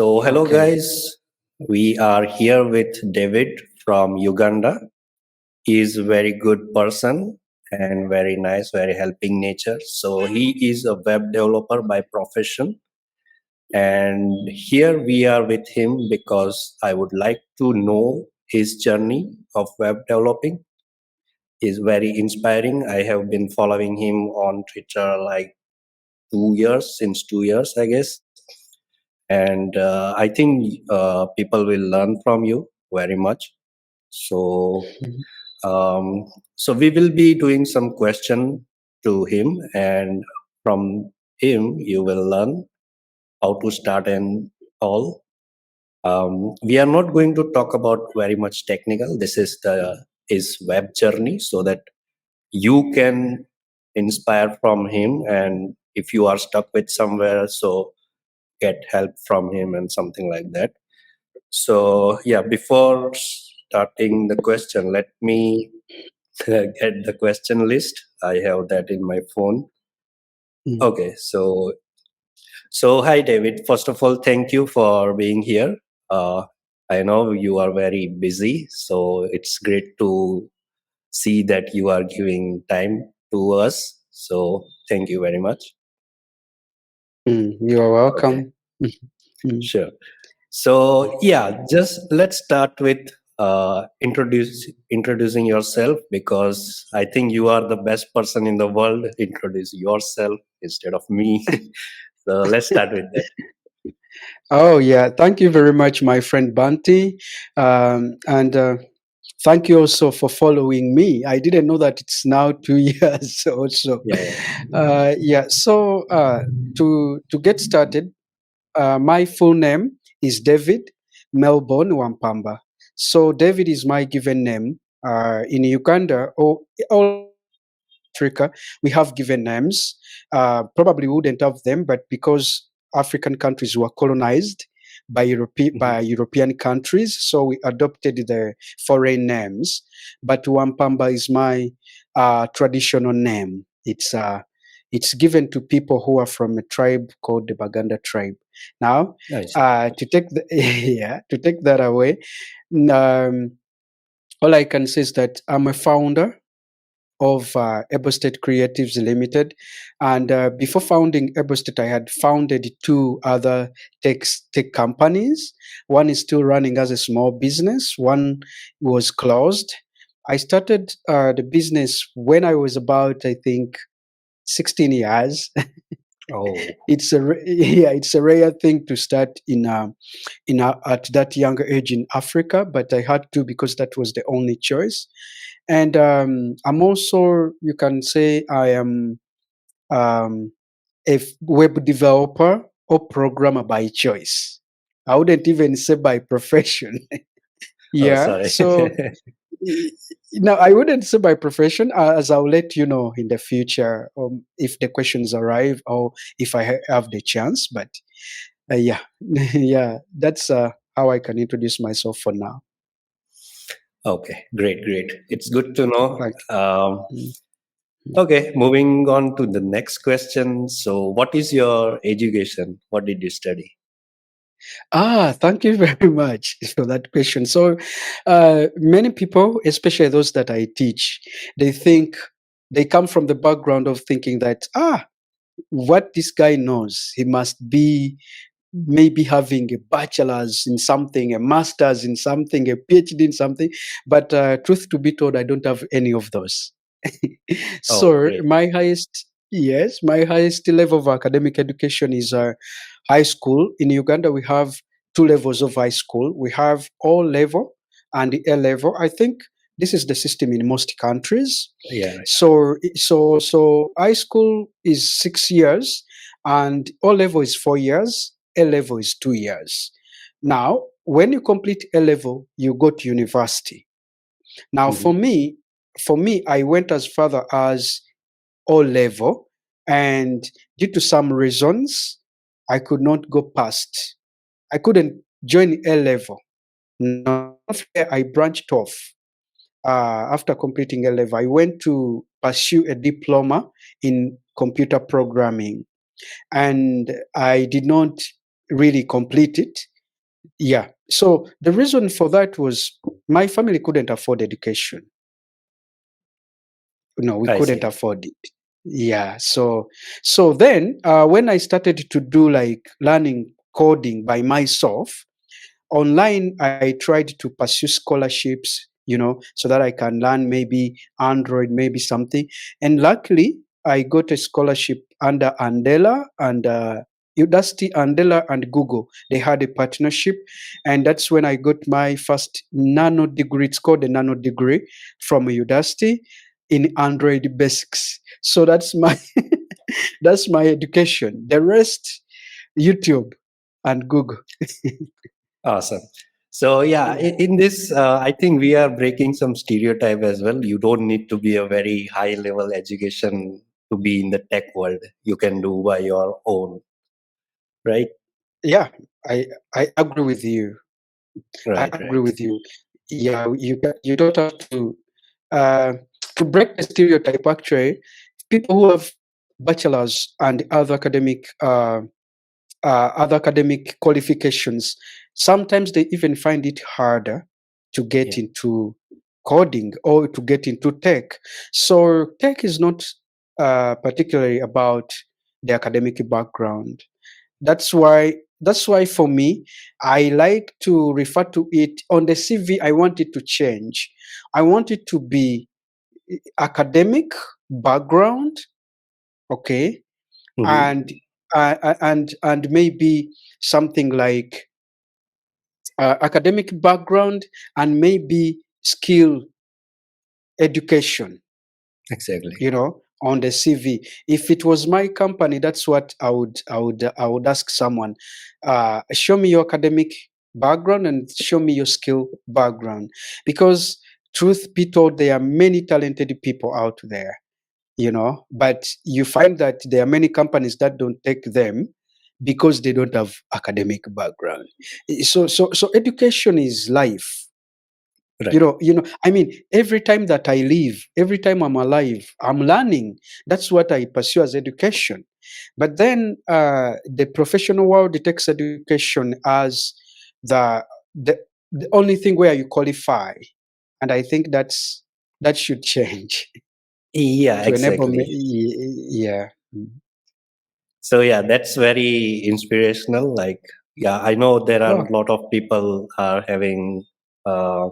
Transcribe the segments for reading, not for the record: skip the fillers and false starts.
Hello Okay. guys. We are here with David from Uganda. He is a very good person and very nice, very helping nature. So, he is a web developer by profession. And here we are with him because I would like to know his journey of web developing. Is very inspiring. I have been following him on Twitter like 2 years, since 2 years, I guess. And I think people will learn from you very much. So, Mhm. um, so we will be doing some question to him, and from him you will learn how to start and all. We are not going to talk about very much technical. This is the his web journey, so that you can inspire from him, and if you are stuck with somewhere, so get help from him and something like that. So, yeah, before starting the question, let me get the question list. I have that in my phone. Mm. Okay, so hi David. First of all, thank you for being here. Uh, I know you are very busy, so it's great to see that you are giving time to us. So thank you very much. You are Okay, welcome. Mm. sure. So yeah, just let's start with introducing yourself, because I think you are the best person in the world. Introduce yourself instead of me. So let's start with that. Oh, yeah. Thank you very much, my friend Banti. And thank you also for following me. I didn't know that it's now 2 years also. Yeah, yeah. Yeah. So to get started, my full name is David Melbourne Wampamba. So David is my given name. In Uganda or all Africa, we have given names. Probably wouldn't have them, but because African countries were colonized by Mhm. European countries, so we adopted the foreign names. But Wampamba is my traditional name. It's given to people who are from a tribe called the Baganda tribe. Now, I see. to take the yeah, to take that away, um, all I can say is that I'm a founder of Ebo State Creatives Limited. And before founding Ebo State, I had founded two other tech companies. One is still running as a small business, one was closed. I started the business when I was about, I think, 16 years. Oh, Yeah, it's a rare thing to start at that younger age in Africa, but I had to because that was the only choice. And I'm also, you can say, I am um, web developer or programmer by choice. I wouldn't even say by profession. oh, Yeah, sorry. so y- no, I wouldn't say by profession, as I'll let you know in the future if the questions arrive or if I have the chance. But yeah, yeah, that's how I can introduce myself for now. Okay, great, great. It's good to know. Like, mm. Okay, moving on to the next question. So, what is your education? What did you study? Thank you very much for that question. So, many people, especially those that I teach, they think they come from the background of thinking that, what this guy knows, he must be maybe having a bachelor's in something, a master's in something, a PhD in something. But truth to be told, I don't have any of those. Oh, So great. my highest level of academic education is high school. In Uganda, we have two levels of high school. We have O level and the A level. I think this is the system in most countries. Yeah. So high school is 6 years, and O level is 4 years. A level is 2 years. Now, when you complete A level, you go to university. Now, Mhm. for me, I went as further as O level, and due to some reasons, I could not go past. I couldn't join A level. Now, from there, I branched off. After completing A level, I went to pursue a diploma in computer programming, and I did not really complete it. Yeah. So the reason for that was my family couldn't afford education. No, we I couldn't see. afford it. Yeah. So then when I started to do like learning coding by myself online, I tried to pursue scholarships, so that I can learn maybe Android, maybe something. And luckily, I got a scholarship under Andela and Udacity, Andela, and Google. They had a partnership, and that's when I got my first nano degree. It's called a nano degree from Udacity in Android basics. So that's my that's my education. The rest, YouTube and Google. Awesome. So yeah, in this, I think we are breaking some stereotype as well. You don't need to be a very high level education to be in the tech world. You can do by your own, right? Yeah, I I agree with you. I Right, agree right. with you. Yeah, you don't have uh, to break the stereotype. Actually, people who have bachelors and other academic qualifications, sometimes they even find it harder to get Yeah. into coding or to get into tech. So tech is not particularly about the academic background. That's why for me, I like to refer to it on the CV. I want it to change. I want it to be academic background, okay, Hmm. and and maybe something like academic background and maybe skill education, Exactly. on the CV. If it was my company, that's what I would ask someone. Show me your academic background and show me your skill background, because truth be told, there are many talented people out there, but you find that there are many companies that don't take them because they don't have academic background. So education is life. Right. I mean, every time that I live, every time I'm alive, I'm learning. That's what I pursue as education. But then the professional world takes education as the the the only thing where you qualify, and I think that should change Yeah, to enable me. exactly. Yeah. So yeah, that's very inspirational. Like, yeah, I know there are Oh, a lot of people are having, uh,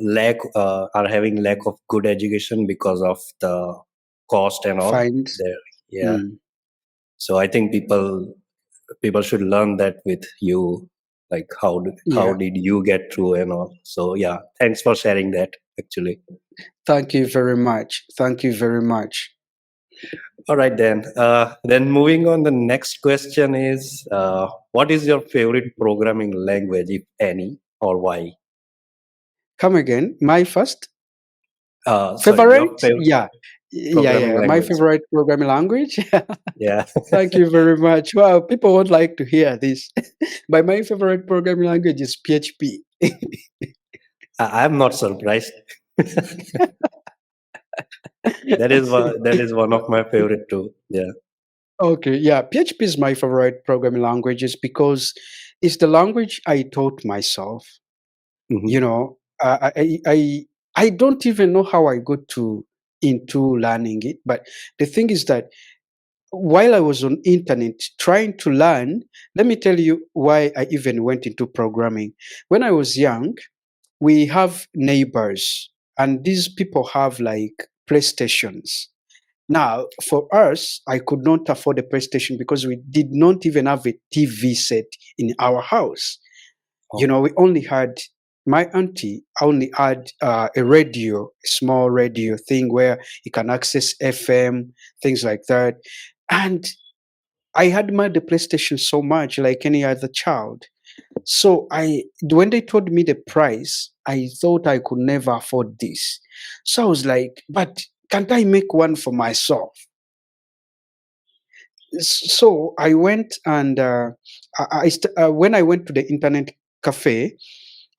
lack are having lack of good education because of the cost and all. find. There, yeah. Mm, So I think people should learn that with you, like how yeah. did you get through and all. So yeah, thanks for sharing that. Actually, Thank you very much. Thank you very much. all right then. Then moving on, the next question is, what is your favorite programming language, if any, or why? Come again. My first Sorry, your favorite? favorite Yeah. Yeah, programming yeah. My language. favorite programming language. Yeah, Thank you very much. Wow, people would like to hear this. But my favorite programming language is PHP. I'm not surprised. That is one of my favorite too. Yeah. Okay, yeah. PHP is my favorite programming languages because it's the language I taught myself. Hmm. You know, I don't even know how I got to into learning it. But the thing is that while I was on internet trying to learn, let me tell you why I even went into programming. When I was young, we have neighbors, and these people have like PlayStations. Now, for us, I could not afford a PlayStation because we did not even have a TV set in our house. Oh, We only had my auntie only had a radio, a small radio thing where you can access FM, things like that. And I admired the PlayStation so much, like any other child. So when they told me the price, I thought I could never afford this. So I was like, but can't I make one for myself? So I went and when I went to the internet cafe,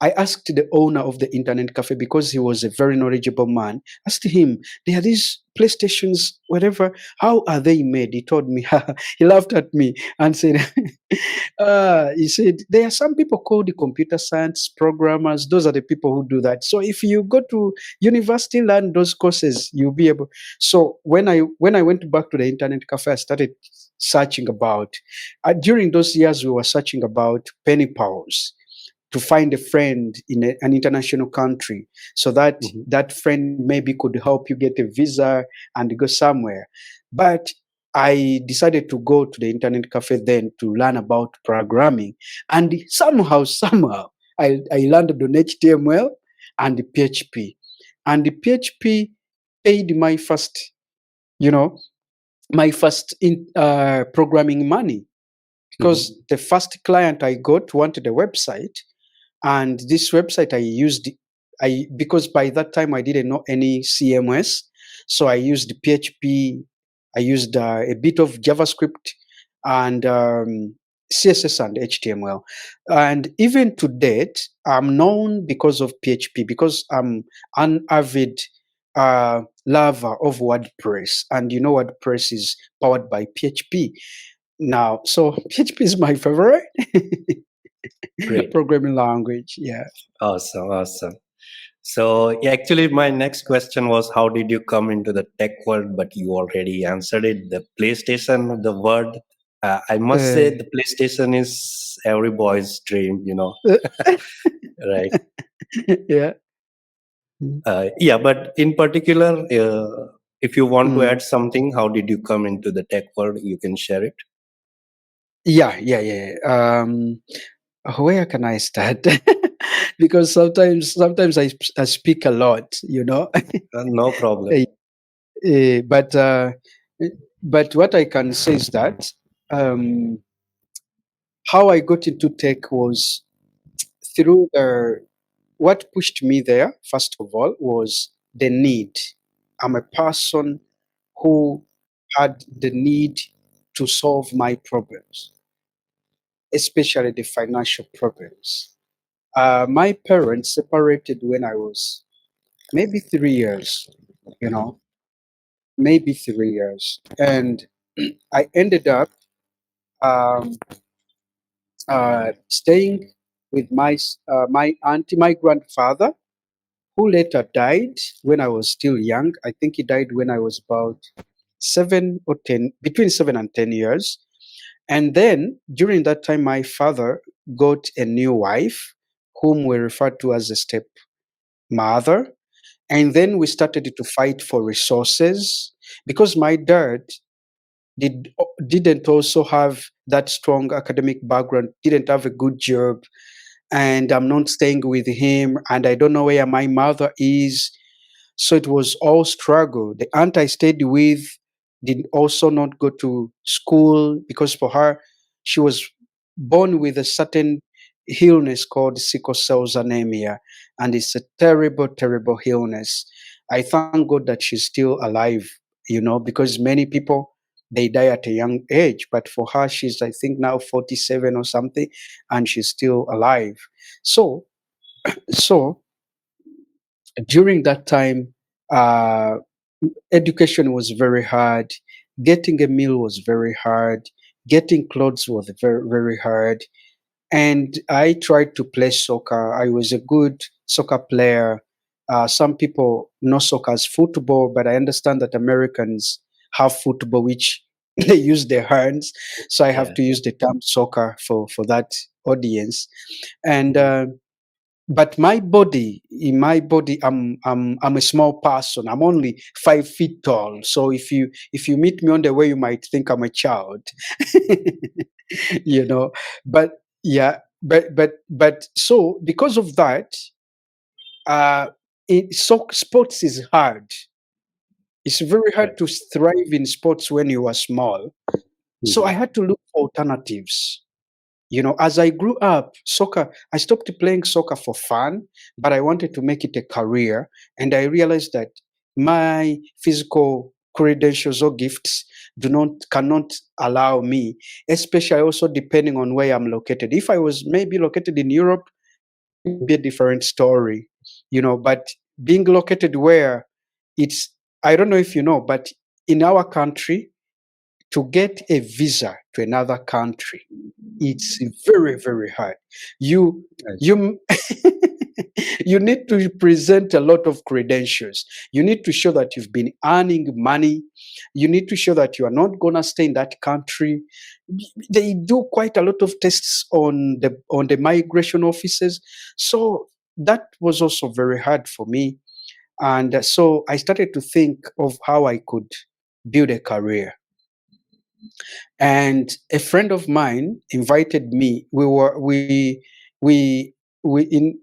I asked the owner of the internet cafe, because he was a very knowledgeable man. Asked him, there are these PlayStations, whatever. How are they made? He told me. He laughed at me and said, he said, there are some people called the computer science programmers. Those are the people who do that. So if you go to university, learn those courses, you'll be able. So when I went back to the internet cafe, I started searching about. During those years, we were searching about penny pals to find a friend in an international country, so that Mhm. that friend maybe could help you get a visa and go somewhere. But I decided to go to the internet cafe then to learn about programming, and somehow I landed on HTML and the PHP, and the PHP paid my first, you know, programming money, because Mhm. the first client I got wanted a website, and this website I used, I because by that time I didn't know any CMS, so I used PHP. I used a bit of JavaScript and CSS and HTML. And even to date, I'm known because of PHP, because I'm an avid lover of WordPress, and you know WordPress is powered by PHP now. So PHP is my favorite Great. programming language. Yeah. Awesome. Awesome. So, yeah, actually, my next question was, how did you come into the tech world? But you already answered it. The PlayStation, the word, I must say, Uh, the PlayStation is every boy's dream, right? yeah. Mm. Yeah, but in particular, if you want to Mm. add something, how did you come into the tech world? You can share it. Yeah. Where can I start? Because sometimes I speak a lot, you know. No problem. Eh, eh, but uh, eh, but what I can say is that um, how I got into tech was through what pushed me there. First of all, was the need. I'm a person who had the need to solve my problems, especially the financial problems. My parents separated when I was maybe 3 years, you know, maybe 3 years. And I ended up um, staying with my auntie, my grandfather, who later died when I was still young. I think he died when I was about 7 or 10, between 7 and 10 years. And then during that time, my father got a new wife, whom we refer to as a stepmother. And then we started to fight for resources, because my dad didn't also have that strong academic background, didn't have a good job, and I'm not staying with him, and I don't know where my mother is. So it was all struggle. The aunt I stayed with did also not go to school, because for her, she was born with a certain illness called sickle cells anemia, and it's a terrible, terrible illness. I thank God that she's still alive, because many people, they die at a young age, but for her, she's, I think, now 47 or something, and she's still alive. So, so during that time, uh, education was very hard. Getting a meal was very hard. Getting clothes was very, very hard. And I tried to play soccer. I was a good soccer player. Some people know soccer as football, but I understand that Americans have football, which they use their hands. So I have Yeah. to use the term soccer for that audience. And Mhm. but in my body, I'm a small person. I'm only 5 feet tall. So if you meet me on the way, you might think I'm a child. you know but yeah, but so because of that, uh sports is hard. It's very hard Right. to thrive in sports when you are small. So I Mhm. had to look for alternatives. As I grew up, I stopped playing soccer for fun, but I wanted to make it a career. And I realized that my physical credentials or gifts cannot allow me, especially also depending on where I'm located. If I was maybe located in Europe, be a different story, but being located where it's, I don't know if you know, but in our country, to get a visa to another country, it's very, very hard. You Right. you you need to present a lot of credentials. You need to show that you've been earning money. You need to show that you are not gonna stay in that country. They do quite a lot of tests on the migration offices. So that was also very hard for me. And so I started to think of how I could build a career. And a friend of mine invited me. We in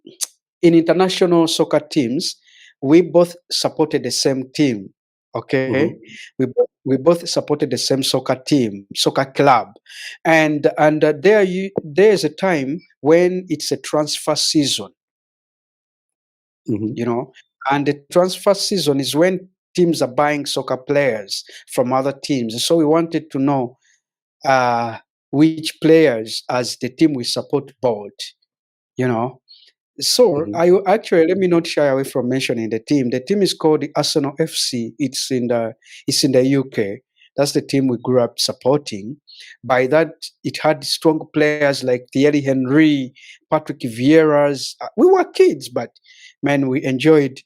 international soccer teams, we both supported the same team. Okay, Mhm. we both supported the same soccer team, soccer club, and there is a time when it's a transfer season, Mhm. you know, and the transfer season is when teams are buying soccer players from other teams. So we wanted to know uh, which players as the team we support bought, you know. So Mhm. actually, let me not shy away from mentioning the team. The team is called the Arsenal FC. It's in the UK. That's the team we grew up supporting. By that, it had strong players like Thierry Henry, Patrick Vieira's. We were kids, but man, we enjoyed.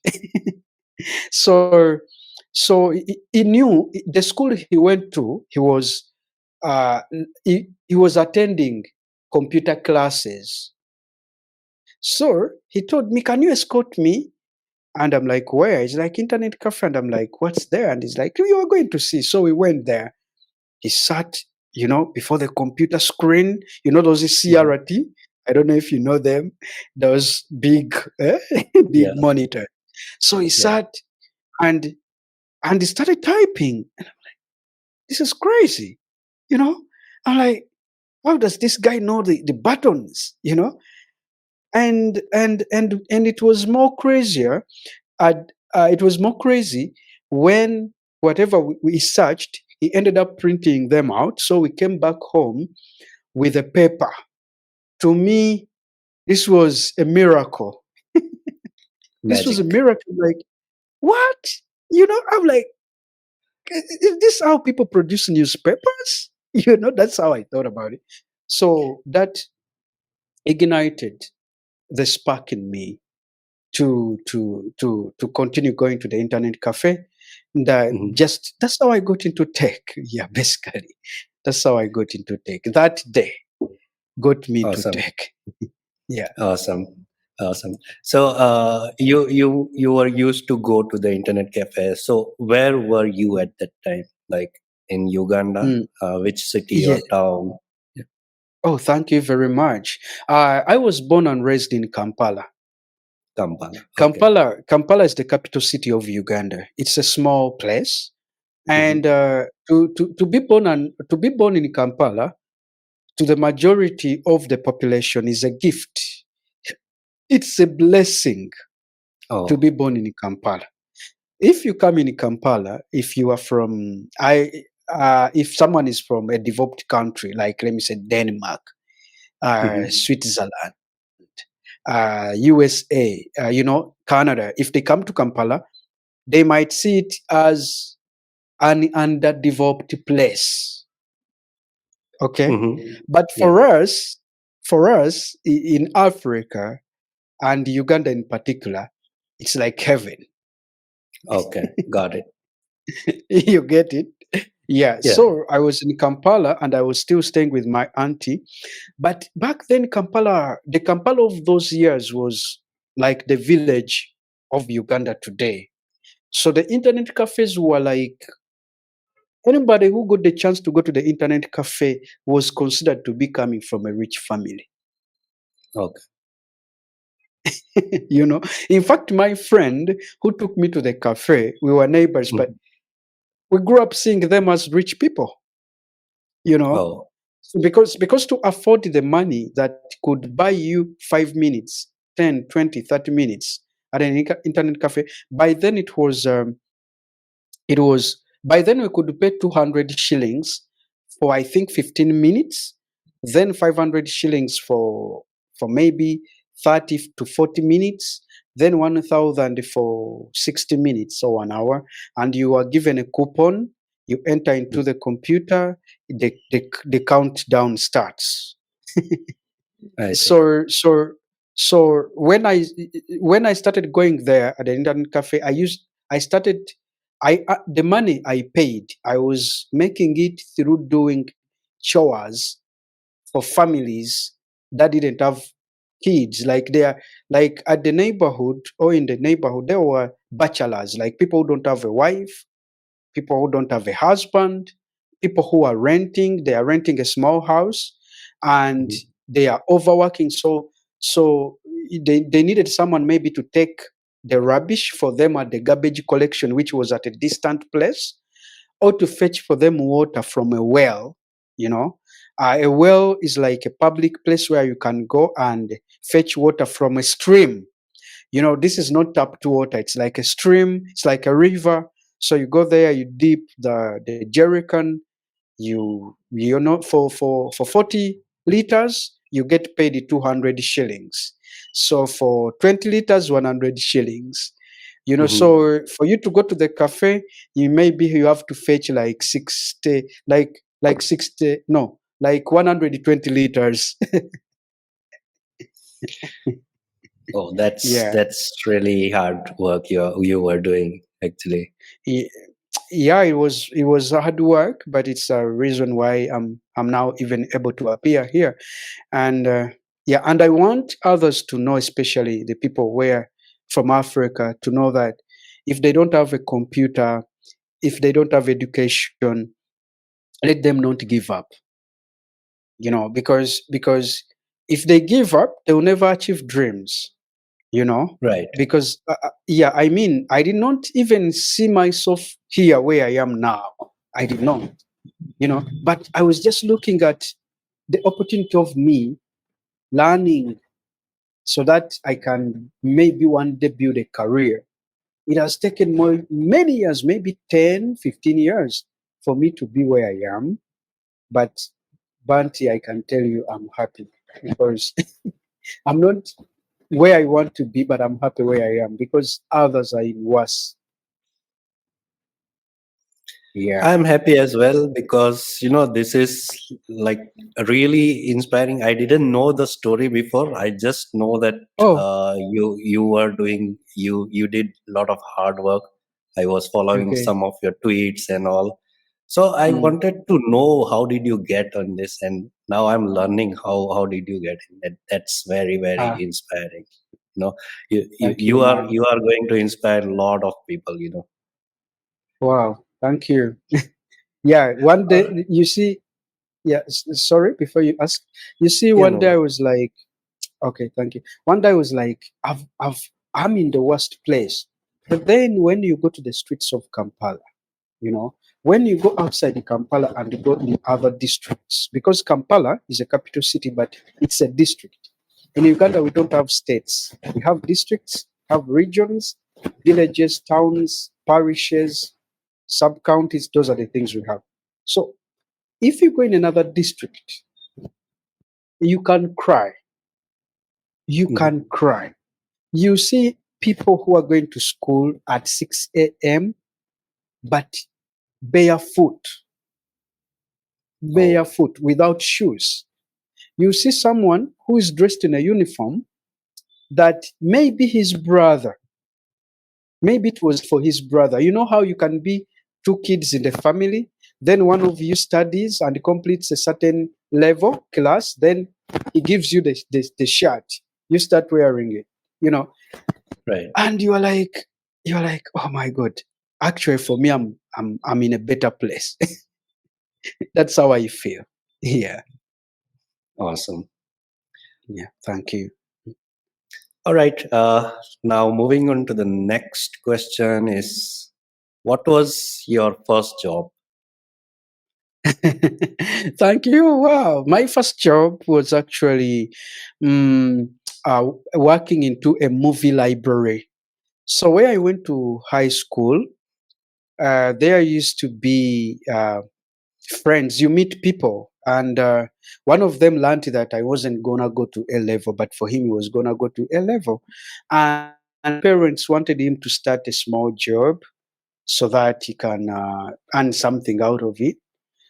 so, so he knew the school he went to. He was attending computer classes. So he told me, "Can you escort me?" And I'm like, "Where?" He's like, "Internet cafe." And I'm like, "What's there?" And he's like, "You are going to see." So we went there. He sat, before the computer screen. Those is Mhm. CRT. I don't know if you know them. Those big, big Yeah. monitor. So he Yeah. sat and he started typing. This is crazy. You know, I'm like, how does this guy know the buttons? And it was more crazier. It was more crazy when whatever we searched, he ended up printing them out. So we came back home with a paper. To me, this was a miracle. This was a Magic. miracle. Like, what? I'm like, is this how people produce newspapers? That's how I thought about it. So that ignited the spark in me to continue going to the internet cafe. Mhm. That's how I got into tech. Yeah, basically, that's how I got into tech. That day got me into Awesome. tech. Yeah. Awesome. Awesome. So, you were used to go to the internet cafe. So, where were you at that time? Like in Uganda, Mm, which city yeah. or town? Yeah, Oh, thank you very much. I was born and raised in Kampala. Kampala. Okay. Kampala is the capital city of Uganda. It's a small place, and Mhm. to be born in Kampala to the majority of the population is a gift. It's a blessing to Oh. be born in Kampala. If you come in Kampala, if you are from I if someone is from a developed country, like let me say Denmark, Mhm. Switzerland, USA, Canada, if they come to Kampala, they might see it as an underdeveloped place. Okay, Mhm. but Yeah. for us in Africa and Uganda in particular, it's like heaven. Okay. Got it. You get it? Yeah. Yeah. So I was in Kampala and I was still staying with my auntie. But back then, the Kampala of those years was like the village of Uganda today. So the internet cafes were like anybody who got the chance to go to the internet cafe was considered to be coming from a rich family. Okay. you know, in fact, my friend who took me to the cafe, we were neighbors, but Mhm. we grew up seeing them as rich people, you know. Oh. So because to afford the money that could buy you 5 minutes, 10, 20, 30 minutes at an internet cafe, by then it was by then we could pay 200 shillings for I think 15 minutes, then 500 shillings for maybe 30 to 40 minutes, then 1,000 for 60 minutes or 1 hour, and you are given a coupon. You enter into the computer, the countdown starts. I see. So when I started going there at the internet cafe, I started I the money I paid, I was making it through doing chores for families that didn't have kids. Like they are like at the neighborhood or in the neighborhood, there were bachelors, like people who don't have a wife, people who don't have a husband, people who are renting, they are renting a small house and Mhm. they are overworking. So they needed someone maybe to take the rubbish for them at the garbage collection, which was at a distant place, or to fetch for them water from a well, you know. A well is like a public place where you can go and fetch water from a stream. This is not tapped water. It's like a stream. It's like a river. So you go there, you dip the jerrycan. For 40 liters, you get paid 200 shillings. So for 20 liters, 100 shillings. Mhm. So for you to go to the cafe, you have to fetch like 60, like 60, no, like 120 liters. Oh, that's Yeah. that's really hard work you were doing actually. Ye- yeah, it was hard work, but it's a reason why I'm now even able to appear here. And yeah, and I want others to know, especially the people where from Africa, to know that if they don't have a computer, if they don't have education, let them not give up. Because if they give up, they will never achieve dreams. you know Right. because yeah, I mean, I did not even see myself here where I am now. I did not. But I was just looking at the opportunity of me learning so that I can maybe one day build a career. It has taken many years, maybe 10, 15 years for me to be where I am. But Banti, I can tell you I'm happy because I'm not where I want to be, but I'm happy where I am because others are in worse. Yeah. I'm happy as well because this is like really inspiring. I didn't know the story before. I just know that Oh, you were doing you did a lot of hard work. I was following okay. some of your tweets and all. So I Mm. wanted to know how did you get on this, and now I'm learning how did you get in that. That's very very Ah, inspiring. You know, you you thank you, you are man. you are going to inspire a lot of people. Wow, thank you. Yeah, one day Uh, you see. Yeah, sorry. Before you ask, you see, you one day know. I was like, okay, thank you. One day I was like, I'm in the worst place. But then when you go to the streets of Kampala, you know, when you go outside the Kampala and you go in other districts, because Kampala is a capital city, but it's a district. In Uganda, we don't have states. We have districts, have regions, villages, towns, parishes, sub counties. Those are the things we have. So if you go in another district, you can cry. You Mhm. can cry. You see people who are going to school at 6 a.m., but barefoot, Oh, barefoot, without shoes. You see someone who is dressed in a uniform that maybe his brother, maybe it was for his brother. You know how you can be two kids in the family, then one of you studies and completes a certain level class, then he gives you the shirt. You start wearing it, you know, right. and you're like, oh my God. Actually, for me, I'm in a better place. That's how I feel. Yeah. Awesome. Yeah. Thank you. All right. Now moving on to the next question is, what was your first job? Thank you. Wow. My first job was actually working into a movie library. So, where I went to high school, there used to be friends. You meet people And one of them learned that I wasn't gonna go to A level, but for him, he was gonna go to A level. And parents wanted him to start a small job so that he can earn something out of it.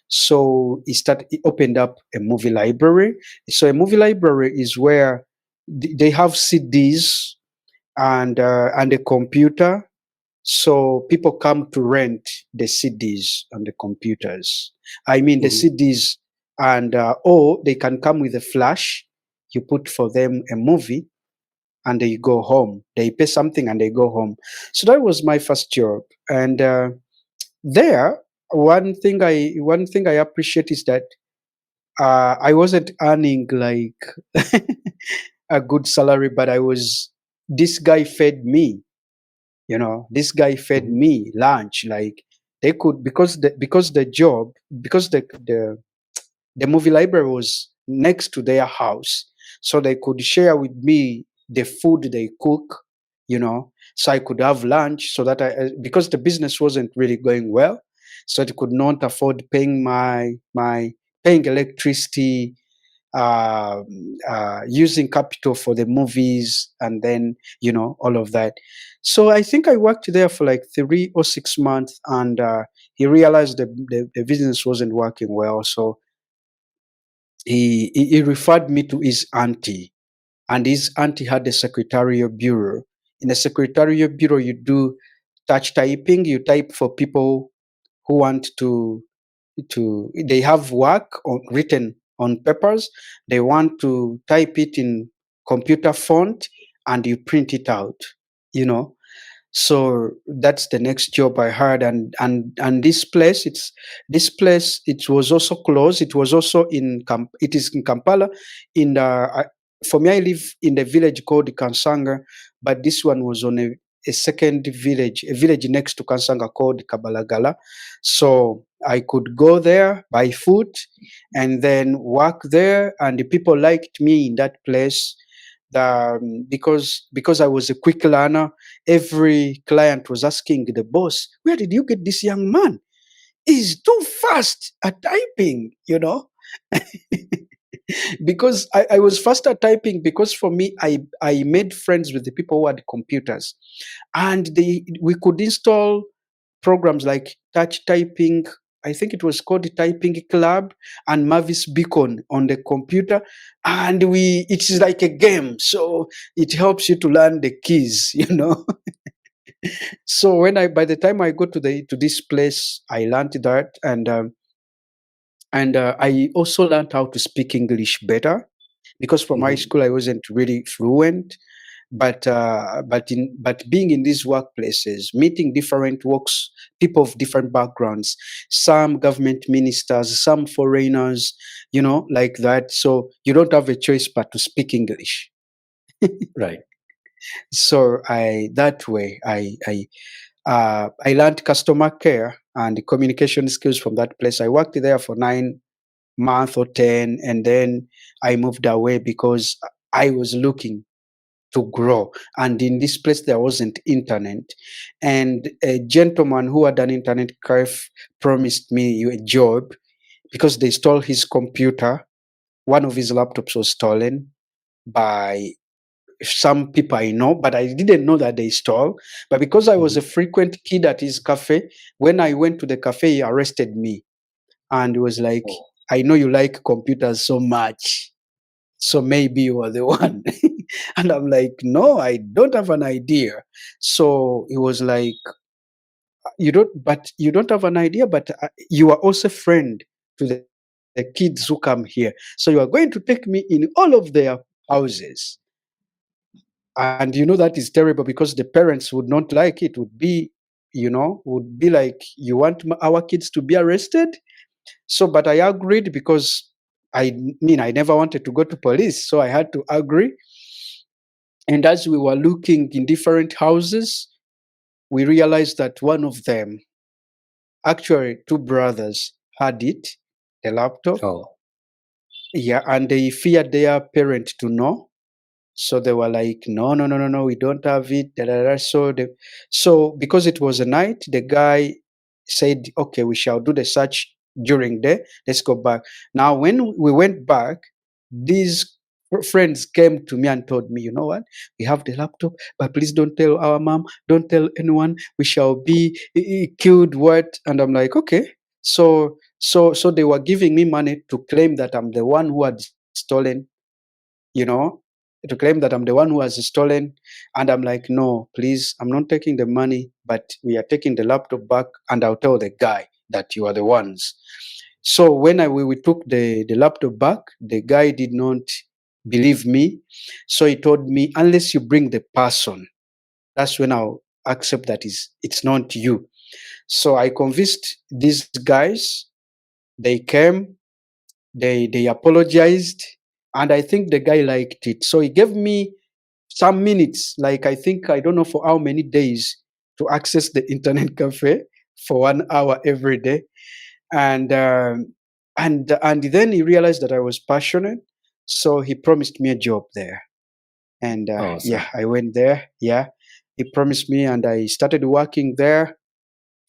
So he opened up a movie library. So a movie library is where they have CDs and a computer. So people come to rent the CDs and the computers. I mean the Mhm. CDs, and or they can come with a flash. You put for them a movie, and they go home. They pay something and they go home. So that was my first job, and there one thing I appreciate is that I wasn't earning like a good salary, but I was. This guy fed me. This guy fed Mhm. me lunch. Like they could, because the job, because the movie library was next to their house, so they could share with me the food they cook. So I could have lunch, so that because the business wasn't really going well, so I could not afford paying electricity, um, using capital for the movies, and then all of that. So I think I worked there for like 3 or 6 months, and he realized the business wasn't working well, so he referred me to his auntie, and his auntie had a secretarial bureau. In a secretarial bureau, you do touch typing. You type for people who want to they have work written on papers. They want to type it in computer font, and you print it out. You know, so that's the next job I had. And this place, it was also close. It was also it is in Kampala. In the For me, I live in the village called Kansanga, but this one was on a second village, a village next to Kansanga called Kabalagala. So I could go there by foot and then work there, and the people liked me in that place. Because I was a quick learner, every client was asking the boss, "Where did you get this young man? He's too fast at typing," because I was fast at typing, because for me, I made friends with the people who had computers, and we could install programs like touch typing. I think it was called Typing Club and Mavis Beacon on the computer. And it is like a game. So it helps you to learn the keys. So by the time I go to this place, I learned that. And I also learned how to speak English better, because from high Mhm. school I wasn't really fluent. But being in these workplaces, meeting different works, people of different backgrounds, some government ministers, some foreigners, like that. So you don't have a choice but to speak English. Right. So I learned customer care and communication skills from that place. I worked there for 9 months or 10, and then I moved away because I was looking to grow. And in this place, there wasn't internet. And a gentleman who had an internet cafe promised me a job, because they stole his computer. One of his laptops was stolen by some people I know, but I didn't know that they stole. But because I was a Mhm. frequent kid at his cafe, when I went to the cafe, he arrested me and was like, Oh. "I know you like computers so much, so maybe you are the one." And I'm like, "No, I don't have an idea." So he was like, you don't have an idea, but you are also friend to the kids who come here. So you are going to take me in all of their houses." And that is terrible, because the parents would not like it. Would be like, "You want our kids to be arrested?" So, but I agreed, because I never wanted to go to police, so I had to agree. And as we were looking in different houses, we realized that one of them, actually two brothers, had it, the laptop. Oh. Yeah, and they feared their parent to know. So they were like, "No, no, no, no, no, we don't have it." Da, da, da. So because it was a night, the guy said, "Okay, we shall do the search during the let's go back. Now, when we went back, these friends came to me and told me, you know what, we have the laptop, but please don't tell our mom, don't tell anyone, we shall be killed. What? And I'm like, okay. So they were giving me money to claim that I'm the one who had stolen, you know, to claim that I'm the one who has stolen. And I'm like, no, please, I'm not taking the money, but we are taking the laptop back, and I'll tell the guy that you are the ones. So when we took the laptop back, the guy did not believe me. So he told me, unless you bring the person, that's when I'll accept that it's not you. So I convinced these guys. They came, they apologized, and I think the guy liked it. So he gave me some minutes, like I think I don't know for how many days, to access the internet cafe for 1 hour every day. And and then he realized that I was passionate, so he promised me a job there. And Awesome. yeah, I went there. Yeah, he promised me, and I started working there.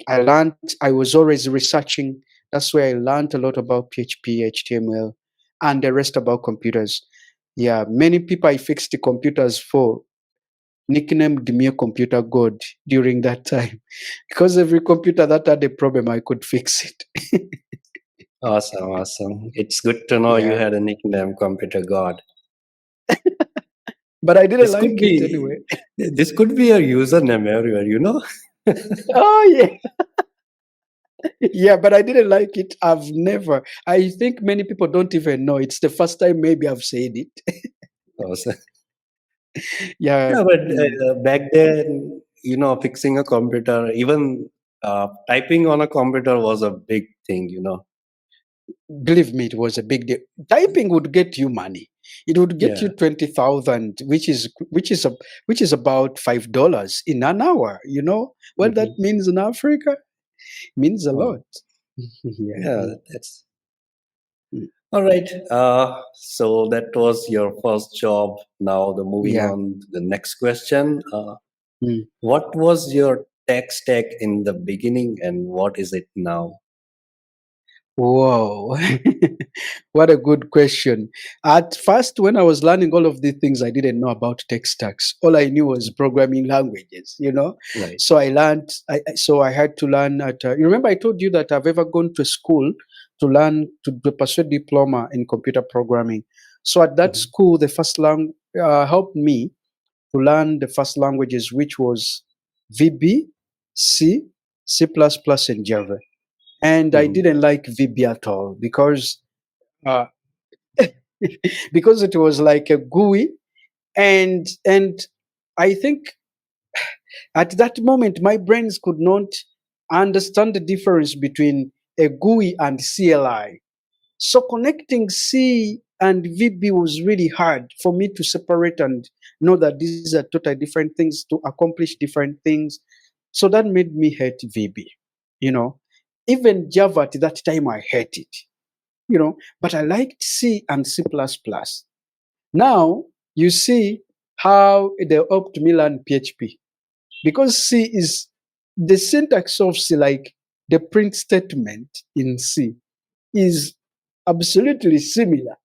I learned. I was always researching. That's where I learned a lot about PHP, HTML, and the rest about computers. Yeah, many people I fixed the computers for nicknamed me a computer god during that time because every computer that had a problem, I could fix it. Awesome. Awesome. It's good to know you Yeah, had a nickname, Computer God. but I didn't This could like it be anyway. this could be a username everywhere, you know? Oh yeah, yeah, but I didn't like it. I've never. I think many people don't even know. It's the first time maybe I've said it. Awesome. Yeah, Yeah, but mm, back then, fixing a computer, even typing on a computer was a big thing, you know? believe me, it was a big deal. Typing would get you money. It would get you Yeah. 20,000, which is about $5 in an hour. You know what that Hmm. means in Africa? Means a Oh, lot. Yeah. yeah, that's all right. So that was your first job. Now, the moving Yeah. on to the next question. Mm. What was your tech stack in the beginning and what is it now? Whoa. What a good question. At first, when I was learning all of these things, I didn't know about tech stacks. All I knew was programming languages, you know? Right. So I learned, so I had to learn you remember I told you that I've ever gone to school to learn, to pursue diploma in computer programming. So at that Mhm. school, the first helped me to learn the first languages, which was VB, C, C++, and Java. And I Mhm. didn't like VB at all uh, because it was like a GUI, and I think at that moment my brains could not understand the difference between a GUI and CLI. So connecting C and VB was really hard for me to separate and know that these are totally different things to accomplish different things. So that made me hate VB. You know, even Java at that time I hated. But I liked C and C++. Now you see how they helped me learn PHP because C is the syntax of C, like the print statement in C, is absolutely similar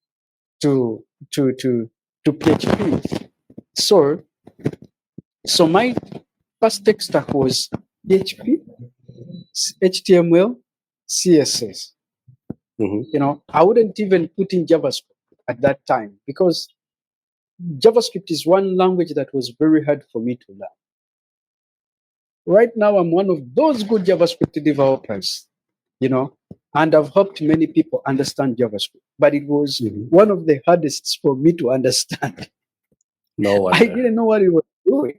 to to to to PHP. So so my first tech stack was PHP, HTML, CSS. Mhm. I wouldn't even put in JavaScript at that time because JavaScript is one language that was very hard for me to learn. Right now, I'm one of those good JavaScript developers, you know, and I've helped many people understand JavaScript, but it was Mhm. one of the hardest for me to understand. No I wonder. didn't know what it was doing.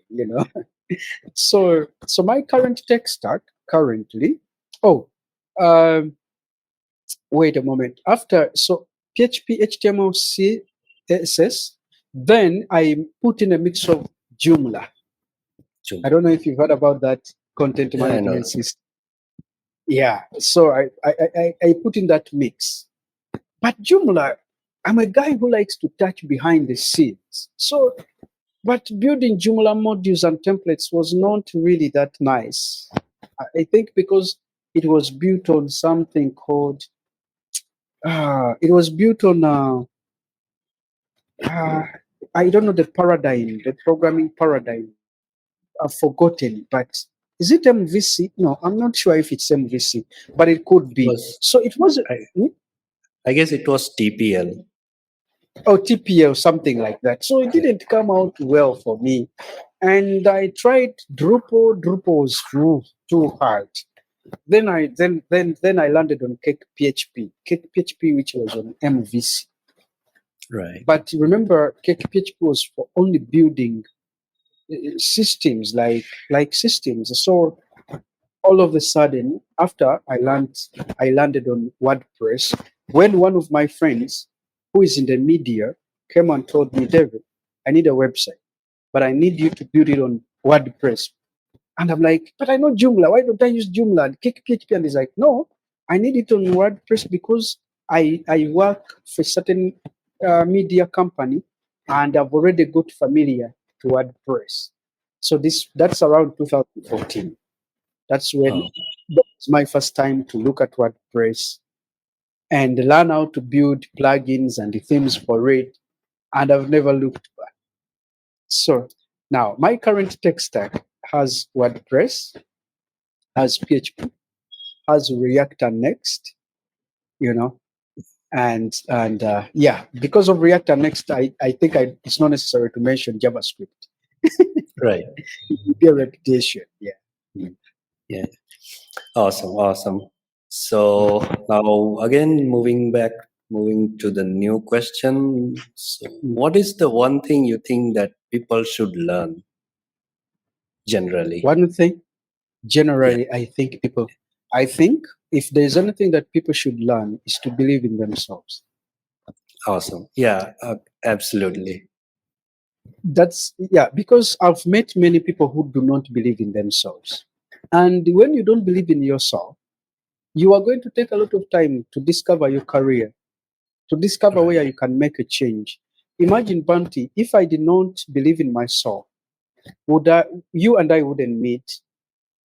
So my current tech stack currently, oh, um, wait a moment. After PHP, HTML, CSS, then I put in a mix of Joomla. I Joomla. don't know if you've heard about that content Yeah, I know. management system. Yeah, so I put in that mix. But Joomla, I'm a guy who likes to touch behind the scenes. But building Joomla modules and templates was not really that nice. I think because it was built on something called. It was built on. Uh, I don't know the paradigm, the programming paradigm. I've forgotten, but is it MVC? No, I'm not sure if it's MVC, but it could It be. was, So it was. I, I guess it was TPL. Oh, TPL, something like that. So it didn't come out well for me. And I tried Drupal. Drupal was too hard. Then I landed on Cake PHP. Cake PHP, which was on MVC. Right. But remember, Cake PHP was for only building systems like systems. So all of a sudden, after I landed on WordPress. When one of my friends, who is in the media, came and told me, David, I need a website, but I need you to build it on WordPress. And I'm like, but I know Joomla. Why don't I use Joomla and kick PHP? And he's like, no, I need it on WordPress because I work for a certain media company and I've already got familiar to WordPress. So that's around 2014. That's when Oh, that was my first time to look at WordPress and learn how to build plugins and the themes for it. And I've never looked back. So now my current tech stack has WordPress, has PHP, has React and Next, you know, and yeah, because of React and Next, I think it's not necessary to mention JavaScript. right. It will be a repetition. Yeah. Mm. Yeah. Awesome. So now again, moving to the new question. So what is the one thing you think that people should learn generally? One thing, Yeah. generally, I think if there's anything that people should learn is to believe in themselves. Awesome. Yeah, absolutely. That's, yeah, because I've met many people who do not believe in themselves. And when you don't believe in yourself, you are going to take a lot of time to discover your career, to discover where Right. you can make a change. Imagine, Bunty, if I did not believe in myself, would I, you and I wouldn't meet.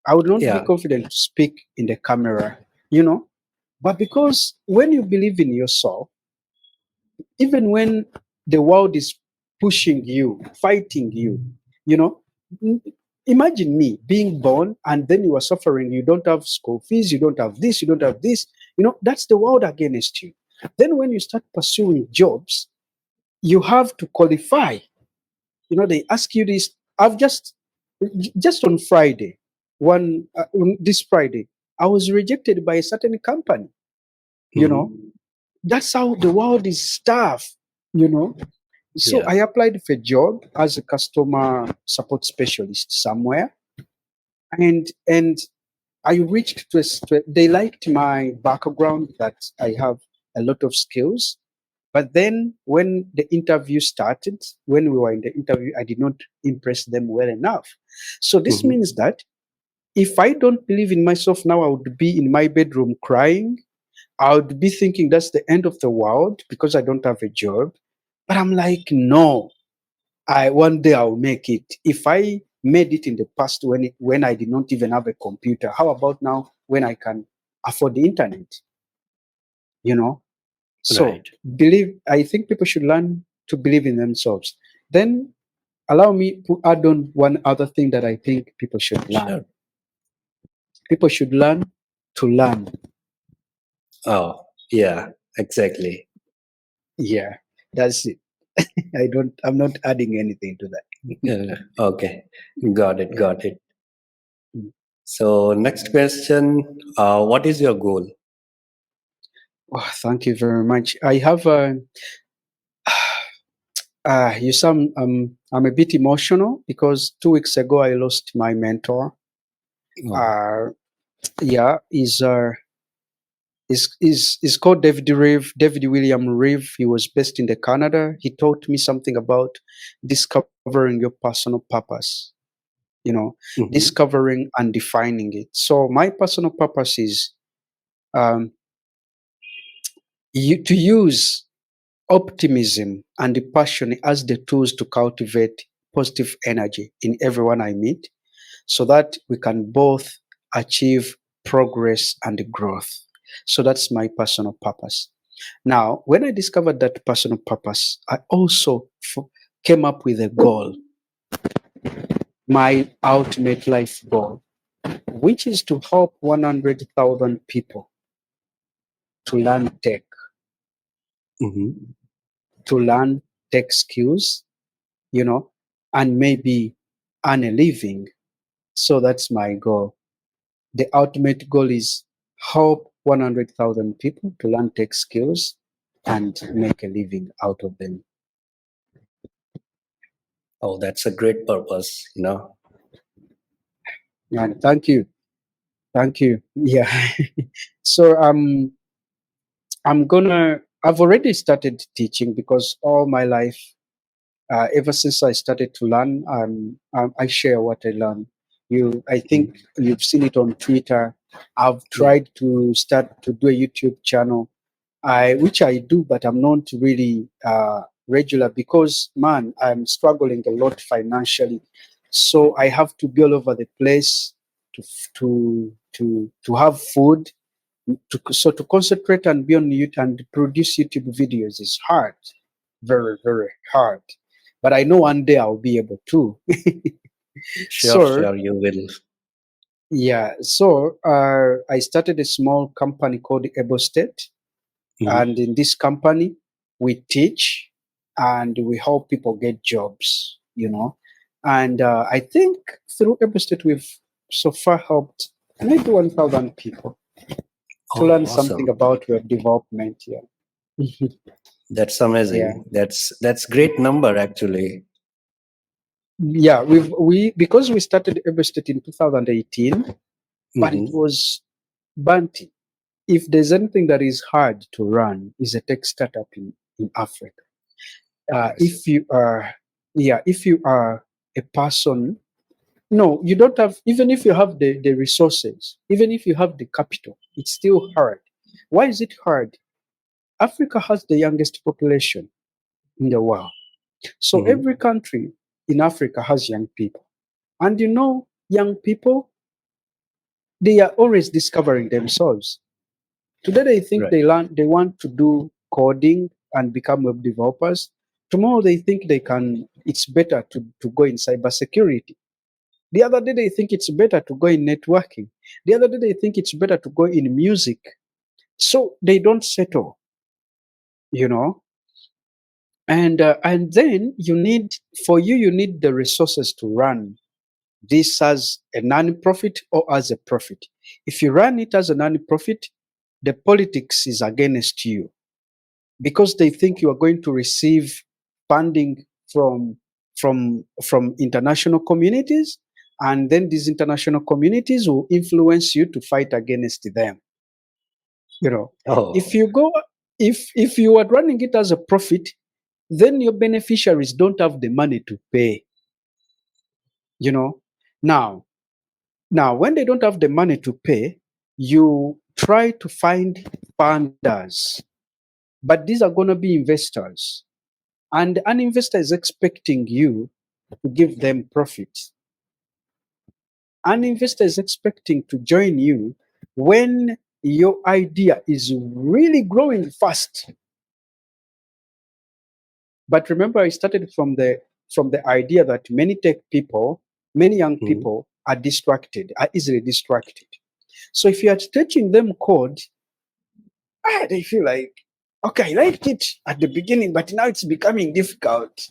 I would not be Yeah. confident to speak in the camera, you know. But because when you believe in yourself, even when the world is pushing you, fighting you, you know, m- imagine me being born and then you are suffering. You don't have school fees, you don't have this, you don't have this. You know, that's the world against you. Then when you start pursuing jobs, you have to qualify. You know, they ask you this. I've just on Friday, on this Friday, I was rejected by a certain company. You know, Hmm. that's how the world is tough. You know, so Yeah. I applied for a job as a customer support specialist somewhere, and I reached they liked my background that I have a lot of skills. But then when the interview started, when we were in the interview, I did not impress them well enough. So this Hmm. means that if I don't believe in myself now, I would be in my bedroom crying. I would be thinking that's the end of the world because I don't have a job. But I'm like, no, I one day I'll make it. If I made it in the past when I did not even have a computer, how about now when I can afford the internet? You know, so Right. believe. I think people should learn to believe in themselves. Then allow me to add on one other thing that I think people should learn. Sure. People should learn to learn. Oh, yeah, exactly. Yeah, that's it. I'm not adding anything to that. Yeah. Okay. Got it. Yeah. Got it. So next question, what is your goal? Oh, thank you very much. I have a. You some I'm a bit emotional because 2 weeks ago I lost my mentor. Oh, Uh, yeah, is called David Reeve, David William Reeve. He was based in the Canada. He taught me something about discovering your personal purpose. You know, mhm. discovering and defining it. So my personal purpose is um, to use optimism and the passion as the tools to cultivate positive energy in everyone I meet so that we can both achieve progress, and growth. So that's my personal purpose. Now, when I discovered that personal purpose, I also came up with a goal, my ultimate life goal, which is to help 100,000 people to learn tech, Mhm. to learn tech skills, you know, and maybe earn a living. So that's my goal. The ultimate goal is help 100,000 people to learn tech skills and make a living out of them. Oh, that's a great purpose, you know. And thank you. Thank you. Yeah. So I've already started teaching because all my life, ever since I started to learn, I share what I learn. I think you've seen it on Twitter. I've Yeah. tried to start to do a YouTube channel, which I do, but I'm not really regular because, man, I'm struggling a lot financially. So I have to be all over the place to have food. So to concentrate and be on YouTube and produce YouTube videos is hard, very, very hard. But I know one day I'll be able to. Sure, So sure, you will. yeah, so I started a small company called EboState, Mhm. and in this company we teach and we help people get jobs. And I think through EboState we've so far helped maybe 1,000 people to Oh, learn something awesome. about web development. Yeah. That's Yeah. amazing. That's great number actually. Yeah, we because we started EboState in 2018, but it Hmm. was Banty. If there's anything that is hard to run, is a tech startup in Africa. Yes. If you are, yeah, if you are a person, no, you don't have, even if you have the resources, even if you have the capital, it's still hard. Why is it hard? Africa has the youngest population in the world. So Hmm. every country in Africa has young people. And young people, they are always discovering themselves. Today they think Right. they want to do coding and become web developers. Tomorrow they think it's better to go in cybersecurity. The other day they think it's better to go in networking. The other day they think it's better to go in music. So they don't settle, you know. And then you need the resources to run this as a non-profit or as a profit. If you run it as a non-profit, the politics is against you because they think you are going to receive funding from international communities, and then these international communities will influence you to fight against them. You know, if Oh, you go if you are running it as a profit, then your beneficiaries don't have the money to pay. You know, now Now, when they don't have the money to pay, you try to find funders, but these are going to be investors. And an investor is expecting you to give them profit. An investor is expecting to join you when your idea is really growing fast. But remember, I started from the idea that many young mhm. people are easily distracted. So if you are teaching them code, they feel like, okay, I liked it at the beginning, but now it's becoming difficult.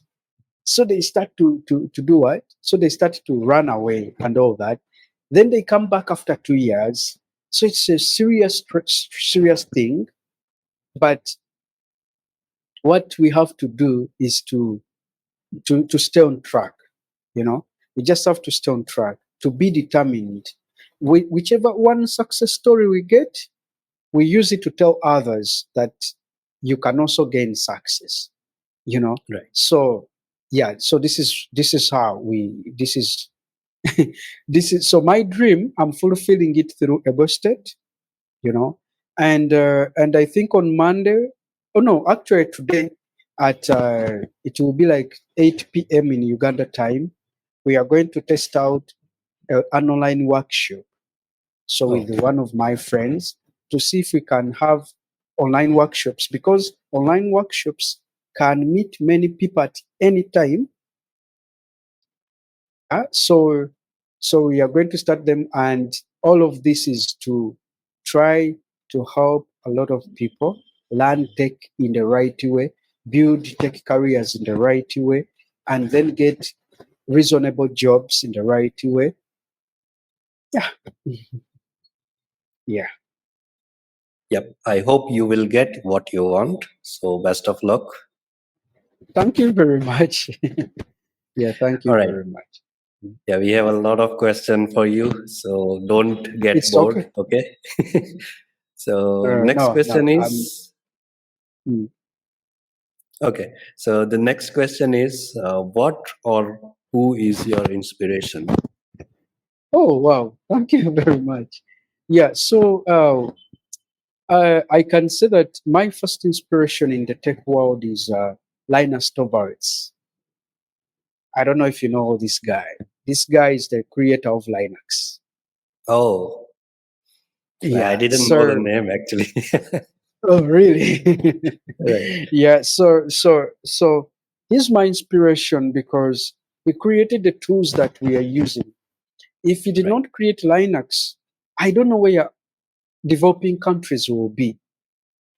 So they start to do what? So they start to run away and all that. Then they come back after 2 years. So it's a serious thing. But what we have to do is to stay on track. You know, we just have to stay on track, to be determined. Whichever one success story we get, we use it to tell others that you can also gain success. you know Right. so yeah, so this is how we this is this is so my dream, I'm fulfilling it through EboState. you know and I think on Monday, oh no, actually today, at it will be like 8 p.m. in Uganda time, we are going to test out an online workshop. So Oh, with one of my friends to see if we can have online workshops, because online workshops can meet many people at any time. So we are going to start them, and all of this is to try to help a lot of people learn tech in the right way, build tech careers in the right way, and then get reasonable jobs in the right way. Yeah. Yeah. yep. I hope you will get what you want. So best of luck. Thank you very much. Yeah, thank All you right. very much. Yeah, we have a lot of question for you, so don't get It's bored. okay. Okay. So next No, question no. is Mm. okay. So the next question is what or who is your inspiration? Oh, wow. Thank you very much. Yeah, so I can say that my first inspiration in the tech world is Linus Torvalds. I don't know if you know this guy. This guy is the creator of Linux. Oh, I Yeah. didn't know the So, name actually. oh, really? Right. Yeah. So he's my inspiration because he created the tools that we are using. If he did Right. not create Linux, I don't know where developing countries will be.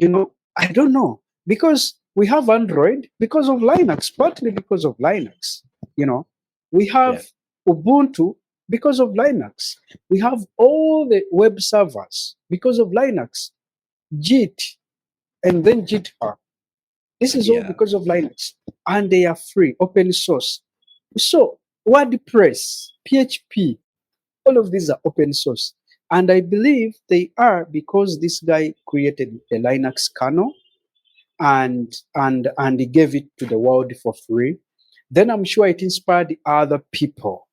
I don't know, because we have Android because of Linux, partly because of Linux. You know, we have Yeah. Ubuntu because of Linux. We have all the web servers because of Linux, Git, and then GitHub. This is all Yeah. because of Linux, and they are free, open source. So WordPress, PHP, all of these are open source. And I believe they are because this guy created the Linux kernel and he gave it to the world for free. Then I'm sure it inspired other people.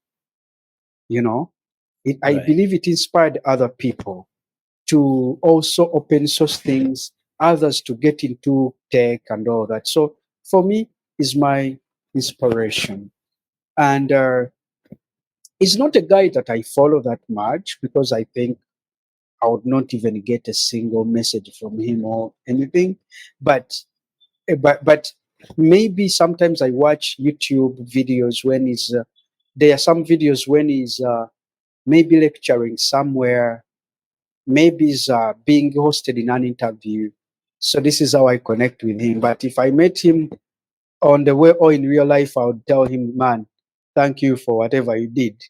You know, I Right. believe it inspired other people to also open source things, others to get into tech and all that. So for me, is my inspiration. And he's not a guy that I follow that much because I think I would not even get a single message from him or anything. But but maybe sometimes I watch YouTube videos when he's there are some videos when he's maybe lecturing somewhere, maybe he's being hosted in an interview. So this is how I connect with him. But if I met him on the way or in real life, I would tell him, man, thank you for whatever you did.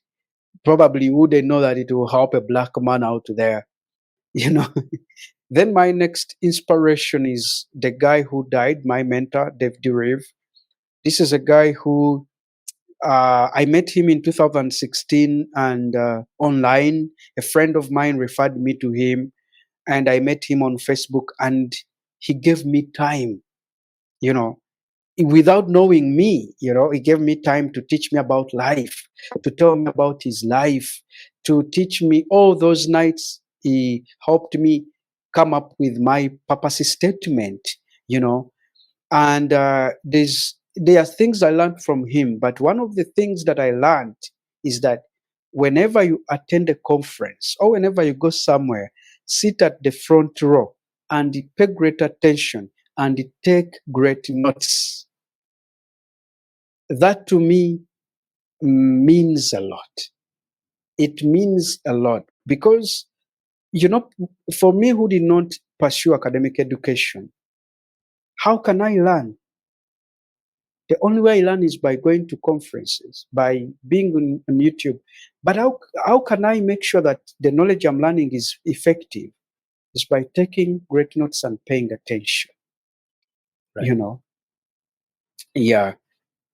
Probably you wouldn't know that it will help a black man out there, you know. Then my next inspiration is the guy who died, my mentor, Dave Deriv. This is a guy who I met him in 2016 and online. A friend of mine referred me to him, and I met him on Facebook, and he gave me time, you know, without knowing me, he gave me time to teach me about life, to tell me about his life, to teach me all those nights. He helped me come up with my purpose statement, you know, and there are things I learned from him. But one of the things that I learned is that whenever you attend a conference or whenever you go somewhere, sit at the front row and pay great attention and take great notes. That to me means a lot. It means a lot because, for me who did not pursue academic education, how can I learn? The only way I learn is by going to conferences, by being on YouTube. But how can I make sure that the knowledge I'm learning is effective? Is by taking great notes and paying attention, Right. you know? Yeah.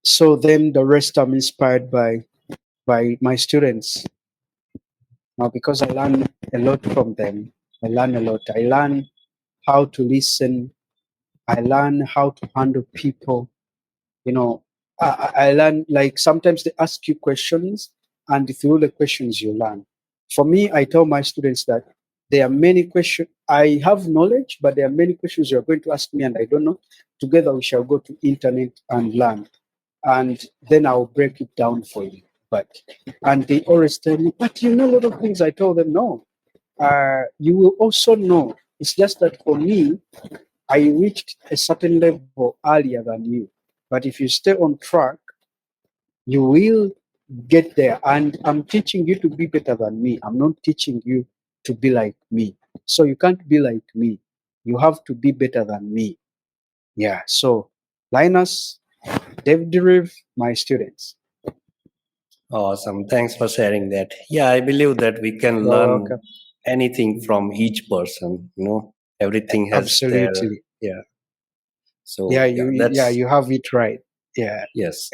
So then the rest I'm inspired by my students. Now, because I learn a lot from them, I learn a lot. I learn how to listen. I learn how to handle people. You know, I learn, like, sometimes they ask you questions, and through the questions you learn. For me, I tell my students that there are many questions. I have knowledge, but there are many questions you're going to ask me, and I don't know. Together, we shall go to internet and learn, and then I'll break it down for you. And they always tell me, but you know a lot of things. I tell them, no, you will also know. It's just that for me, I reached a certain level earlier than you. But if you stay on track, you will get there. And I'm teaching you to be better than me. I'm not teaching you to be like me. So you can't be like me. You have to be better than me. Yeah. So Linus, David Deriv, my students. Awesome. Thanks for sharing that. Yeah, I believe that we can You're learn welcome. anything from each person. Everything has their, Absolutely. yeah. Yeah, So yeah, that's you have it right. Yeah. yes.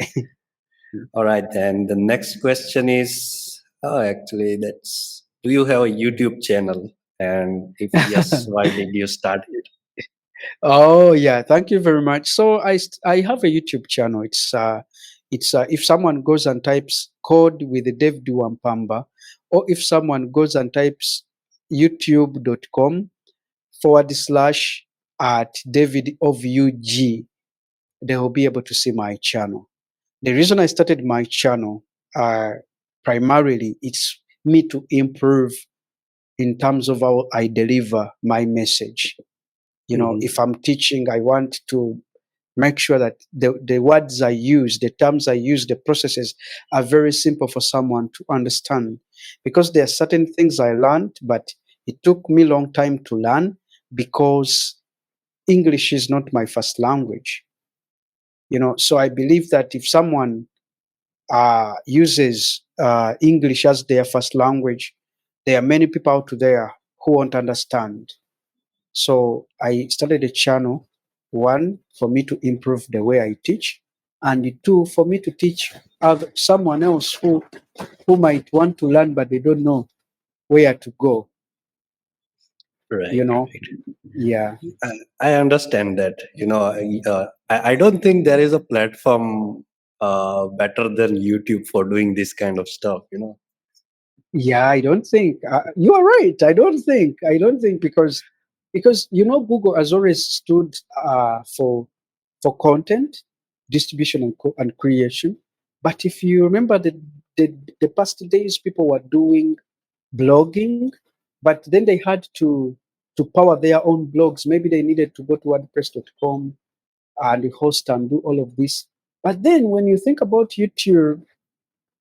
All right. Then the next question is, actually, that's, do you have a YouTube channel? And if yes, why did you start it? Oh yeah, thank you very much. So I have a YouTube channel. It's if someone goes and types code with Dev Duampamba, or if someone goes and types youtube.com/@ David of UG, they will be able to see my channel. The reason I started my channel, uh, primarily, it's me to improve in terms of how I deliver my message. Mhm. If I'm teaching, I want to make sure that the words I use, the terms I use, the processes are very simple for someone to understand. Because there are certain things I learned, but it took me a long time to learn because English is not my first language. So I believe that if someone uses English as their first language, there are many people out there who won't understand. So I started a channel, one, for me to improve the way I teach, and two, for me to teach someone else who might want to learn but they don't know where to go. Right, You know, right. yeah, I understand that. I don't think there is a platform better than YouTube for doing this kind of stuff. yeah. I don't think you are right. I don't think because Google has always stood for content distribution and creation. But if you remember the past days, people were doing blogging, but then they had to power their own blogs. Maybe they needed to go to WordPress.com and host and do all of this. But then when you think about YouTube,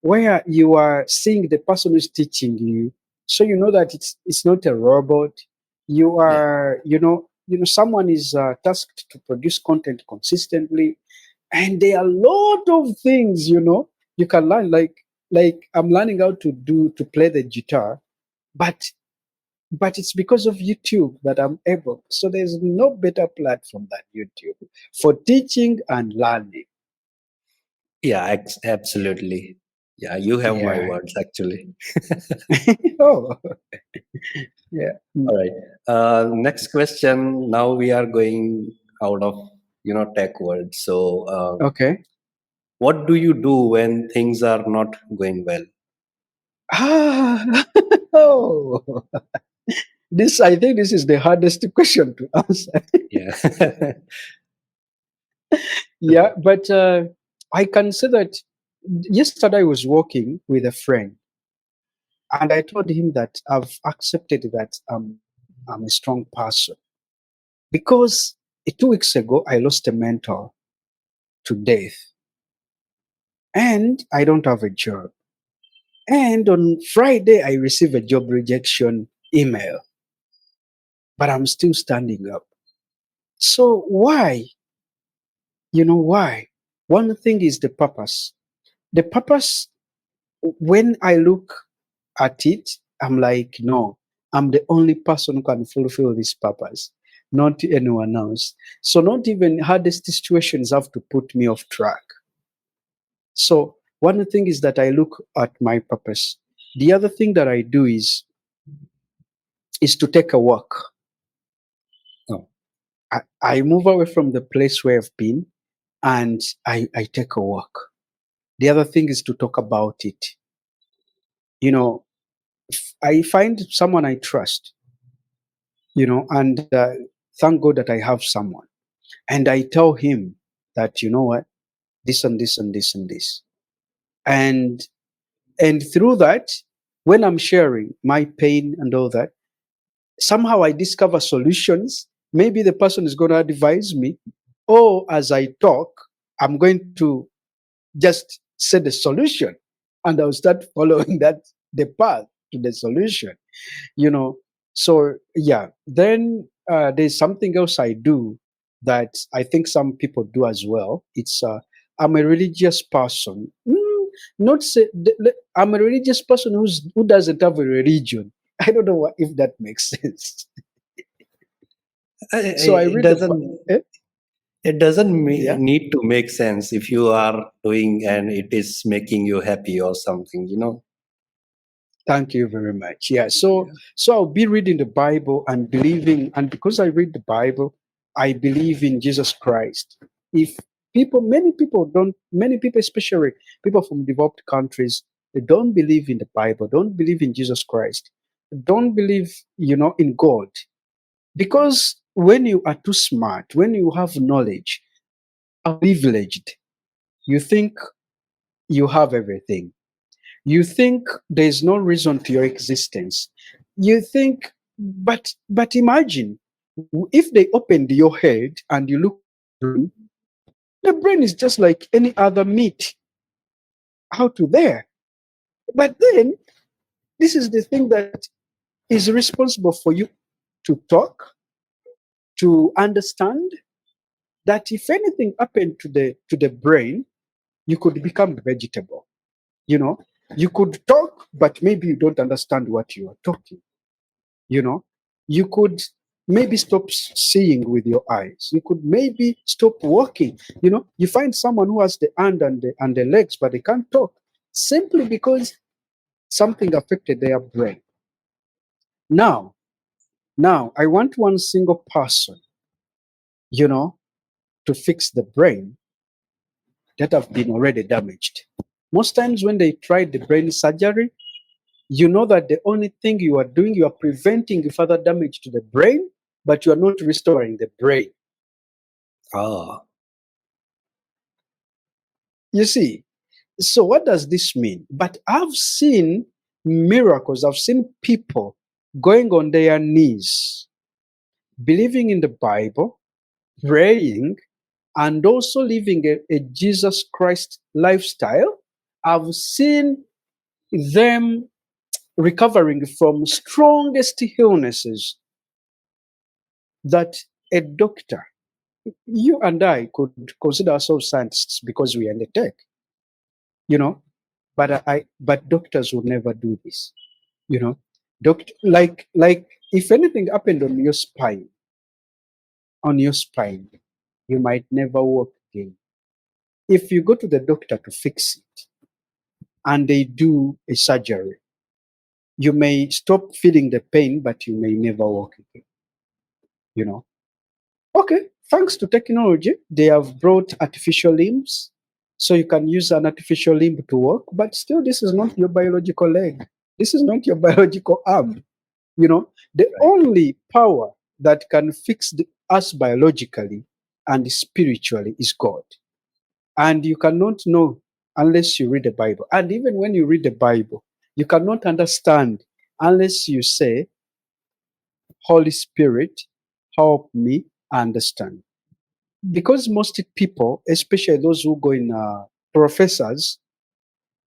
where you are seeing the person who's teaching you, so you know that it's not a robot. You Yeah, are, someone is tasked to produce content consistently, and there are a lot of things you can learn. Like I'm learning how to play the guitar, but it's because of YouTube that I'm able. So there's no better platform than YouTube for teaching and learning. yeah, absolutely. Yeah, you have my Yeah. words actually. Oh, yeah. All right. Next question. Now we are going out of tech world. So, Okay. what do you do when things are not going well? Ah, oh, I think this is the hardest question to answer. Yeah. Yeah, but I can say that yesterday I was walking with a friend, and I told him that I've accepted that I'm a strong person because 2 weeks ago I lost a mentor to death, and I don't have a job. And on Friday I received a job rejection email, but I'm still standing up. So why? You know why? One thing is the purpose. The purpose, when I look at it, I'm like, no, I'm the only person who can fulfill this purpose, not anyone else. So, not even hardest situations have to put me off track. So, one thing is that I look at my purpose. The other thing that I do is to take a walk. Oh, I move away from the place where I've been and I take a walk. The other thing is to talk about it. You know, I find someone I trust, and thank God that I have someone. And I tell him that, you know what, this and this and this and this. And through that, when I'm sharing my pain and all that, somehow I discover solutions. Maybe the person is going to advise me, or as I talk, I'm going to just say the solution, and I'll start following that the path to the solution. You know, so yeah. Then there's something else I do that I think some people do as well. It's I'm a religious person. Not say I'm a religious person who doesn't have a religion. I don't know if that makes sense. So I It read the doesn't. eh? It doesn't Yeah. need to make sense if you are doing and it is making you happy or something. You know. Thank you very much. Yeah. So Yeah. so I'll be reading the Bible and believing, and because I read the Bible, I believe in Jesus Christ. If many people, especially people from developed countries, they don't believe in the Bible, don't believe in Jesus Christ, don't believe, in God. Because when you are too smart, when you have knowledge, are privileged, you think you have everything. You think there's no reason to your existence. You think, but imagine if they opened your head and you look at the brain is just like any other meat out there. But then this is the thing that is responsible for you to talk, to understand that if anything happened to the brain, you could become a vegetable. You know, you could talk, but maybe you don't understand what you are talking. You know, you could maybe stop seeing with your eyes. You could maybe stop walking. You find someone who has the hand and the legs, but they can't talk simply because something affected their brain. Now, now I want one single person, you know, to fix the brain that have been already damaged. Most times when they try the brain surgery, you know that the only thing you are doing, you are preventing further damage to the brain, but you are not restoring the brain. Ah. You see, so what does this mean? But I've seen miracles, I've seen people going on their knees, believing in the Bible, praying, and also living a Jesus Christ lifestyle. I've seen them recovering from strongest illnesses that a doctor, you and I could consider ourselves scientists because we are in the tech, you know, but doctors will never do this, you know. Like if anything happened on your spine, you might never walk again. If you go to the doctor to fix it and they do a surgery, you may stop feeling the pain, but you may never walk again, you know. Okay, thanks to technology, they have brought artificial limbs. So you can use an artificial limb to walk, but still, this is not your biological leg. This is not your biological arm. The Right. only power that can fix us biologically and spiritually is God. And you cannot know unless you read the Bible. And even when you read the Bible, you cannot understand unless you say, Holy Spirit, help me understand. Because most people, especially those who go in professors,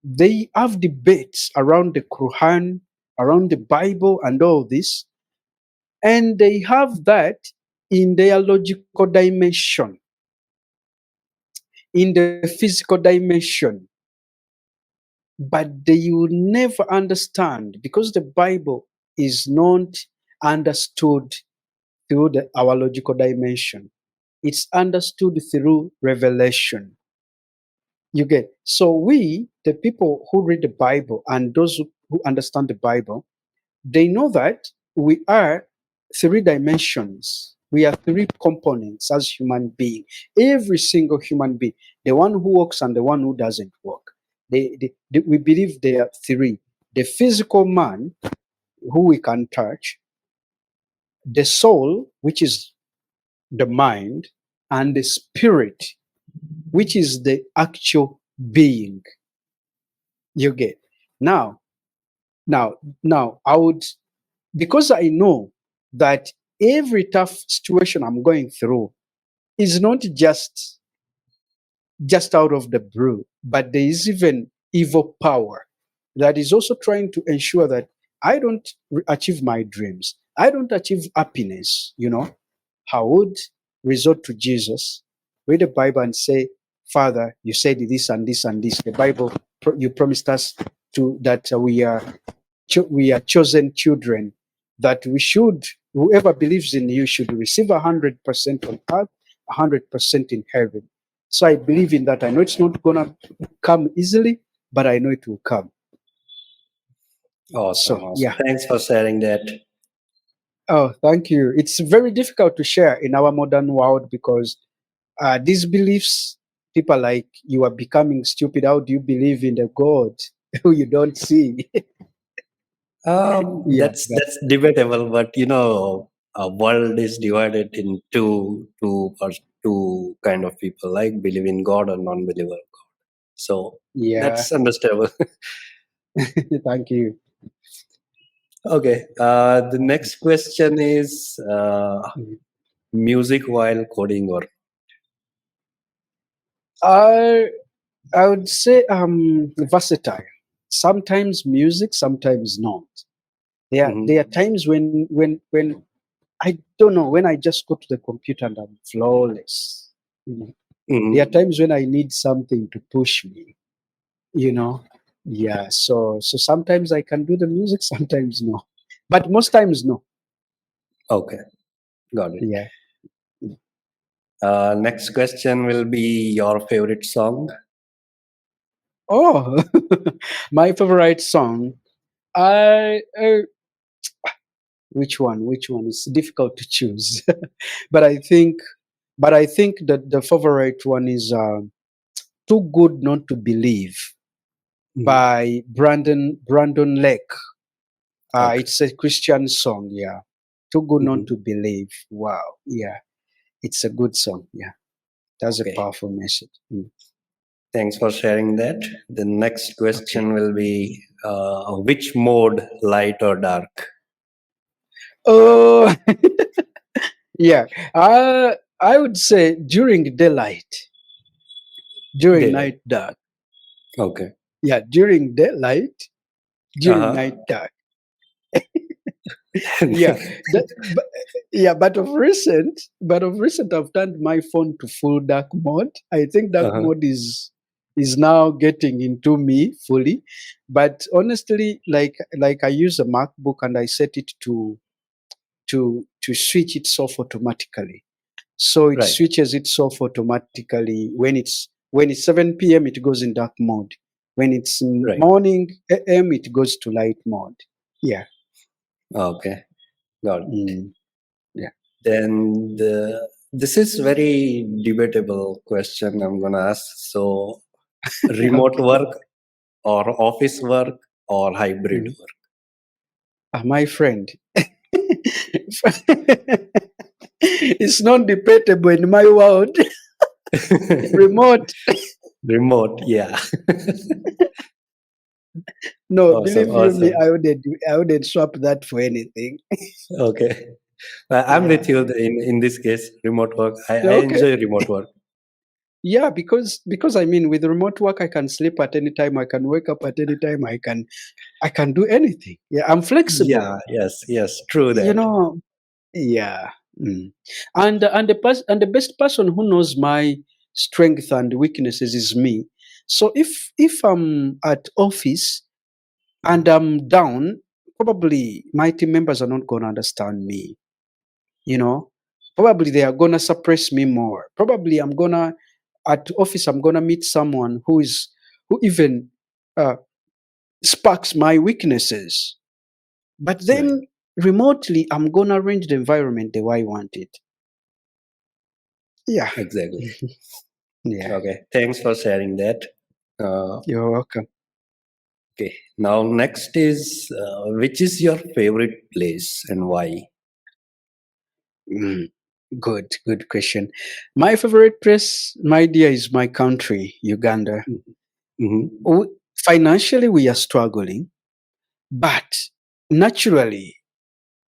they have debates around the Quran, around the Bible, and all this, and they have that in their logical dimension, in the physical dimension, but they will never understand because the Bible is not understood through our logical dimension. It's understood through revelation. You get. So we, the people who read the Bible and those who understand the Bible, they know that we are three dimensions. We are three components as human being. Every single human being, the one who walks and the one who doesn't walk. We believe they are three. The physical man, who we can touch, the soul, which is the mind, and the spirit, which is the actual being. You get. Now, now, I would, because I know that every tough situation I'm going through is not just out of the blue, but there is even evil power that is also trying to ensure that I don't achieve my dreams. I don't achieve happiness, I would resort to Jesus, read the Bible, and say, Father, you said this and this and this. The Bible, you promised us that we are chosen children, that whoever believes in you should receive 100% on earth, 100% in heaven. So I believe in that. I know it's not going to come easily, but I know it will come. Awesome, So, awesome. yeah. Thanks for sharing that. Oh, thank you. It's very difficult to share in our modern world because these beliefs, people are like, you are becoming stupid. How do you believe in a God who you don't see? Yeah, That's debatable, but world is divided in two kind of people, like believe in God or non-believer God. So yeah. that's understandable. Thank you. Okay. The next question is Mhm. music while coding or I would say versatile. Sometimes music, sometimes not. There are times when I don't know, when I just go to the computer and I'm flawless. There are times when I need something to push me, you know. Yeah, so sometimes I can do the music, sometimes no. But most times no. Okay, got it. Yeah. Next question will be your favorite song. Oh, my favorite song. I Which one? Which one? It's difficult to choose. but I think that the favorite one is "Too Good Not to Believe" Mhm. by Brandon Lake. Okay, It's a Christian song. Yeah, "Too Good Not Mhm. to Believe." Wow. Yeah, it's a good song. Yeah, that's a Okay. powerful message. Thanks for sharing that. The next Okay. question will be which mode, light or dark? Oh, yeah. I would say during daylight, during Daylight. night dark. Okay. Yeah, during daylight, during Uh-huh. night dark. Yeah, that, but, yeah, but of recent, I've turned my phone to full dark mode. I think dark Uh-huh. mode is now getting into me fully. But honestly, like I use a MacBook and I set it to switch itself automatically. So it Right. switches itself automatically when it's 7 p.m. it goes in dark mode. When it's Right. morning a.m. it goes to light mode. Yeah. Okay. Got it. Mm, yeah. Then this is very debatable question I'm gonna ask. So remote Okay. work or office work or hybrid Mm. work? My friend, it's not debatable in my world. Remote. Remote, yeah. No, Awesome, believe you me, awesome. I wouldn't swap that for anything. Okay. I'm Yeah. with you in this case, remote work. I Okay. enjoy remote work. Yeah, because I mean, with remote work, I can sleep at any time. I can wake up at any time. I can do anything. Yeah, I'm flexible. Yeah, yes, yes, true You that. know. Yeah. Mm. And the best person who knows my strength and weaknesses is me. So if I'm at office and I'm down, probably my team members are not gonna understand me. You know, probably they are gonna suppress me more. Probably at office I'm gonna meet someone who even uh, sparks my weaknesses. But Right, then remotely I'm gonna arrange the environment the way I want it. Yeah. exactly. Yeah. Okay, thanks for sharing that. Uh, You're welcome. okay, now next is which is your favorite place and why? Mm, good question. My favorite place, my dear, is my country, Uganda. Mm-hmm. W- Financially, we are struggling, but naturally,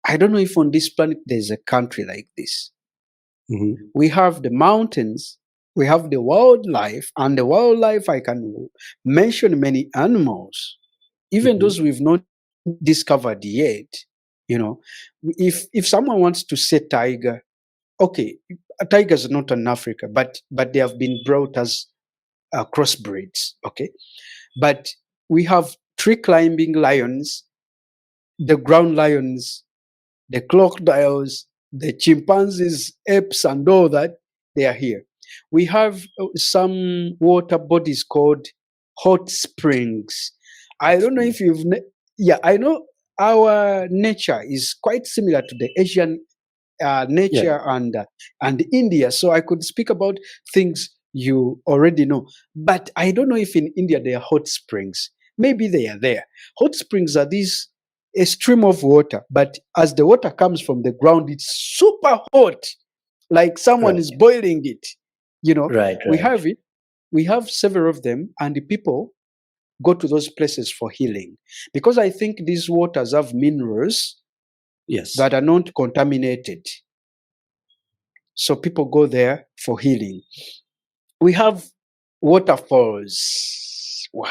I don't know if on this planet there's a country like this. Mhm. We have the mountains, we have the wildlife, and the wildlife I can mention many animals, even Mhm. those we've not discovered yet. You know, if someone wants to say tiger, okay, tigers are not in Africa, but they have been brought as crossbreeds. Okay, but we have tree climbing lions, the ground lions, the crocodiles, the chimpanzees, apes, and all that, they are here. We have some water bodies called hot springs. I don't know if yeah, I know our nature is quite similar to the Asian Yeah. nature and India. So I could speak about things you already know. But I don't know if in India there are hot springs. Maybe they are there. Hot springs are these a stream of water, but as the water comes from the ground, it's super hot, like someone is Right. boiling it. You know, Right. we Right. have it. We have several of them, and the people go to those places for healing because I think these waters have minerals Yes. that are not contaminated. So people go there for healing. We have waterfalls. Wow.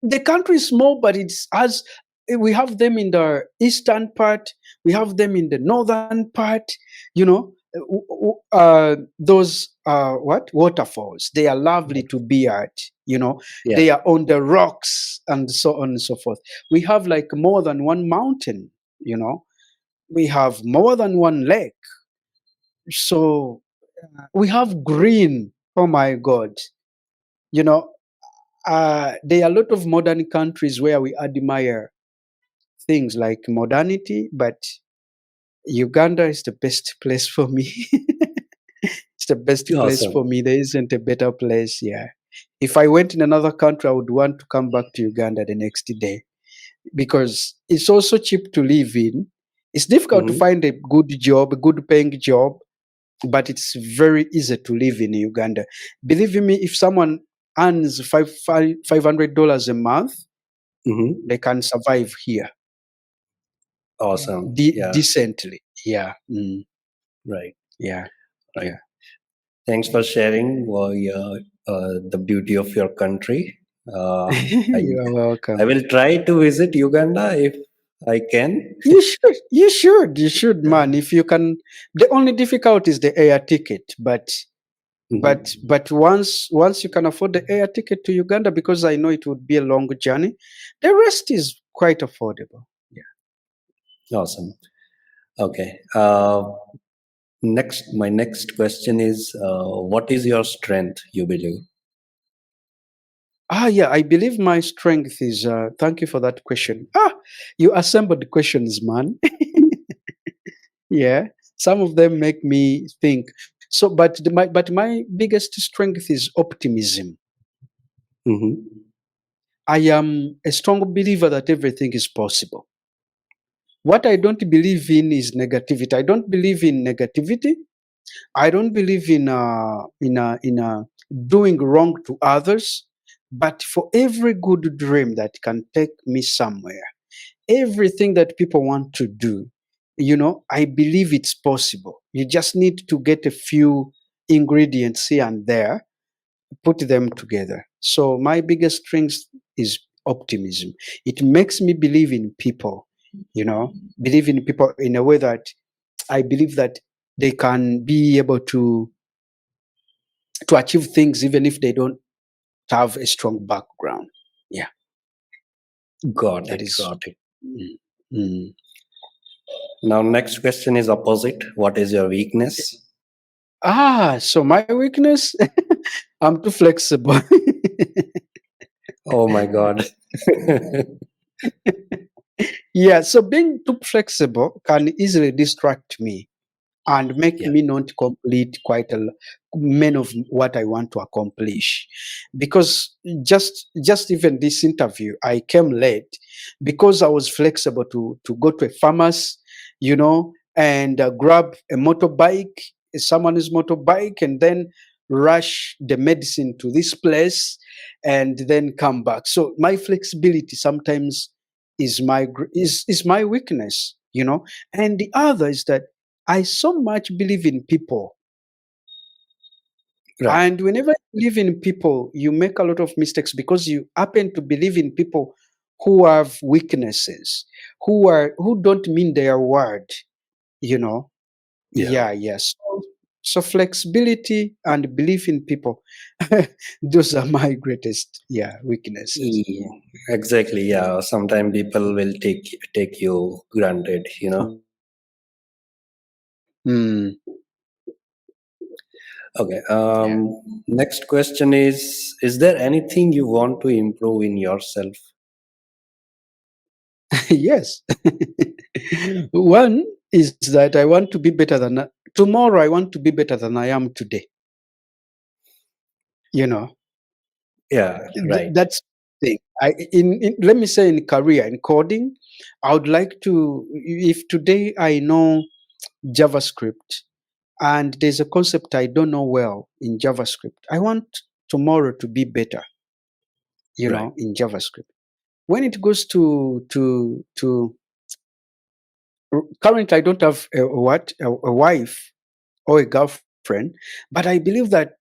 The country is small, but it's as we have them in the eastern part, we have them in the northern part, you know. Those what waterfalls, they are lovely to be at, you know. Yeah. They are on the rocks and so on and so forth. We have like more than one mountain, you know. We have more than one lake. So we have green. Oh my God. You know, there are a lot of modern countries where we admire things like modernity, but Uganda is the best place for me. It's the best place Awesome. for me. There isn't a better place. Yeah. If I went in another country, I would want to come back to Uganda the next day because it's also cheap to live in. It's difficult to Mhm. find a good job, a good paying job, but it's very easy to live in Uganda. Believe me, if someone earns $500 a month, Mhm. they can survive here Awesome. Yeah. decently. Yeah. Right. Yeah. Right. Yeah. Thanks for sharing the beauty of your country. I You're I welcome. will try to visit Uganda if I can. You should. You should, man. If you can. The only difficulty is the air ticket, Mhm. but once you can afford the air ticket to Uganda, because I know it would be a long journey, the rest is quite affordable. Yeah. Awesome. Okay. My next question is, what is your strength, you believe? Yeah. I believe my strength is. Thank you for that question. You assembled questions, man. Yeah. Some of them make me think. So, but my biggest strength is optimism. Mhm. I am a strong believer that everything is possible. What I don't believe in is negativity. I don't believe in negativity. I don't believe in doing wrong to others. But for every good dream that can take me somewhere, everything that people want to do, you know, I believe it's possible. You just need to get a few ingredients here and there, put them together. So my biggest strength is optimism. It makes me believe in people, you know, believe in people in a way that I believe that they can be able to achieve things even if they don't have a strong background. Yeah, Got that it. is. Got it. mm, mm. Now, next question is opposite. What is your weakness? So my weakness, I'm too flexible. Oh my God. Yeah, so being too flexible can easily distract me and make Yeah. me not complete quite many of what I want to accomplish. Because just even this interview, I came late because I was flexible to go to a farmer's, you know, and grab a motorbike, someone's motorbike, and then rush the medicine to this place and then come back. So my flexibility sometimes is my weakness, And the other is that I so much believe in people. Right. And whenever you believe in people, you make a lot of mistakes because you happen to believe in people who have weaknesses, who don't mean their word, you know. Yeah. Yes. So flexibility and belief in people, those are my greatest, weaknesses. Yeah, exactly. Yeah. Sometimes people will take you granted, you know. Mm, Okay. yeah. Next question is there anything you want to improve in yourself? Yes. One is that I want to be better than tomorrow. I want to be better than I am today. You know, Yeah, right. That's the thing. Let me say in career in coding, I would like to. If today I know JavaScript and there's a concept I don't know well in JavaScript, I want tomorrow to be better. Right. In JavaScript. When it goes to currently, I don't have a wife or a girlfriend, but I believe that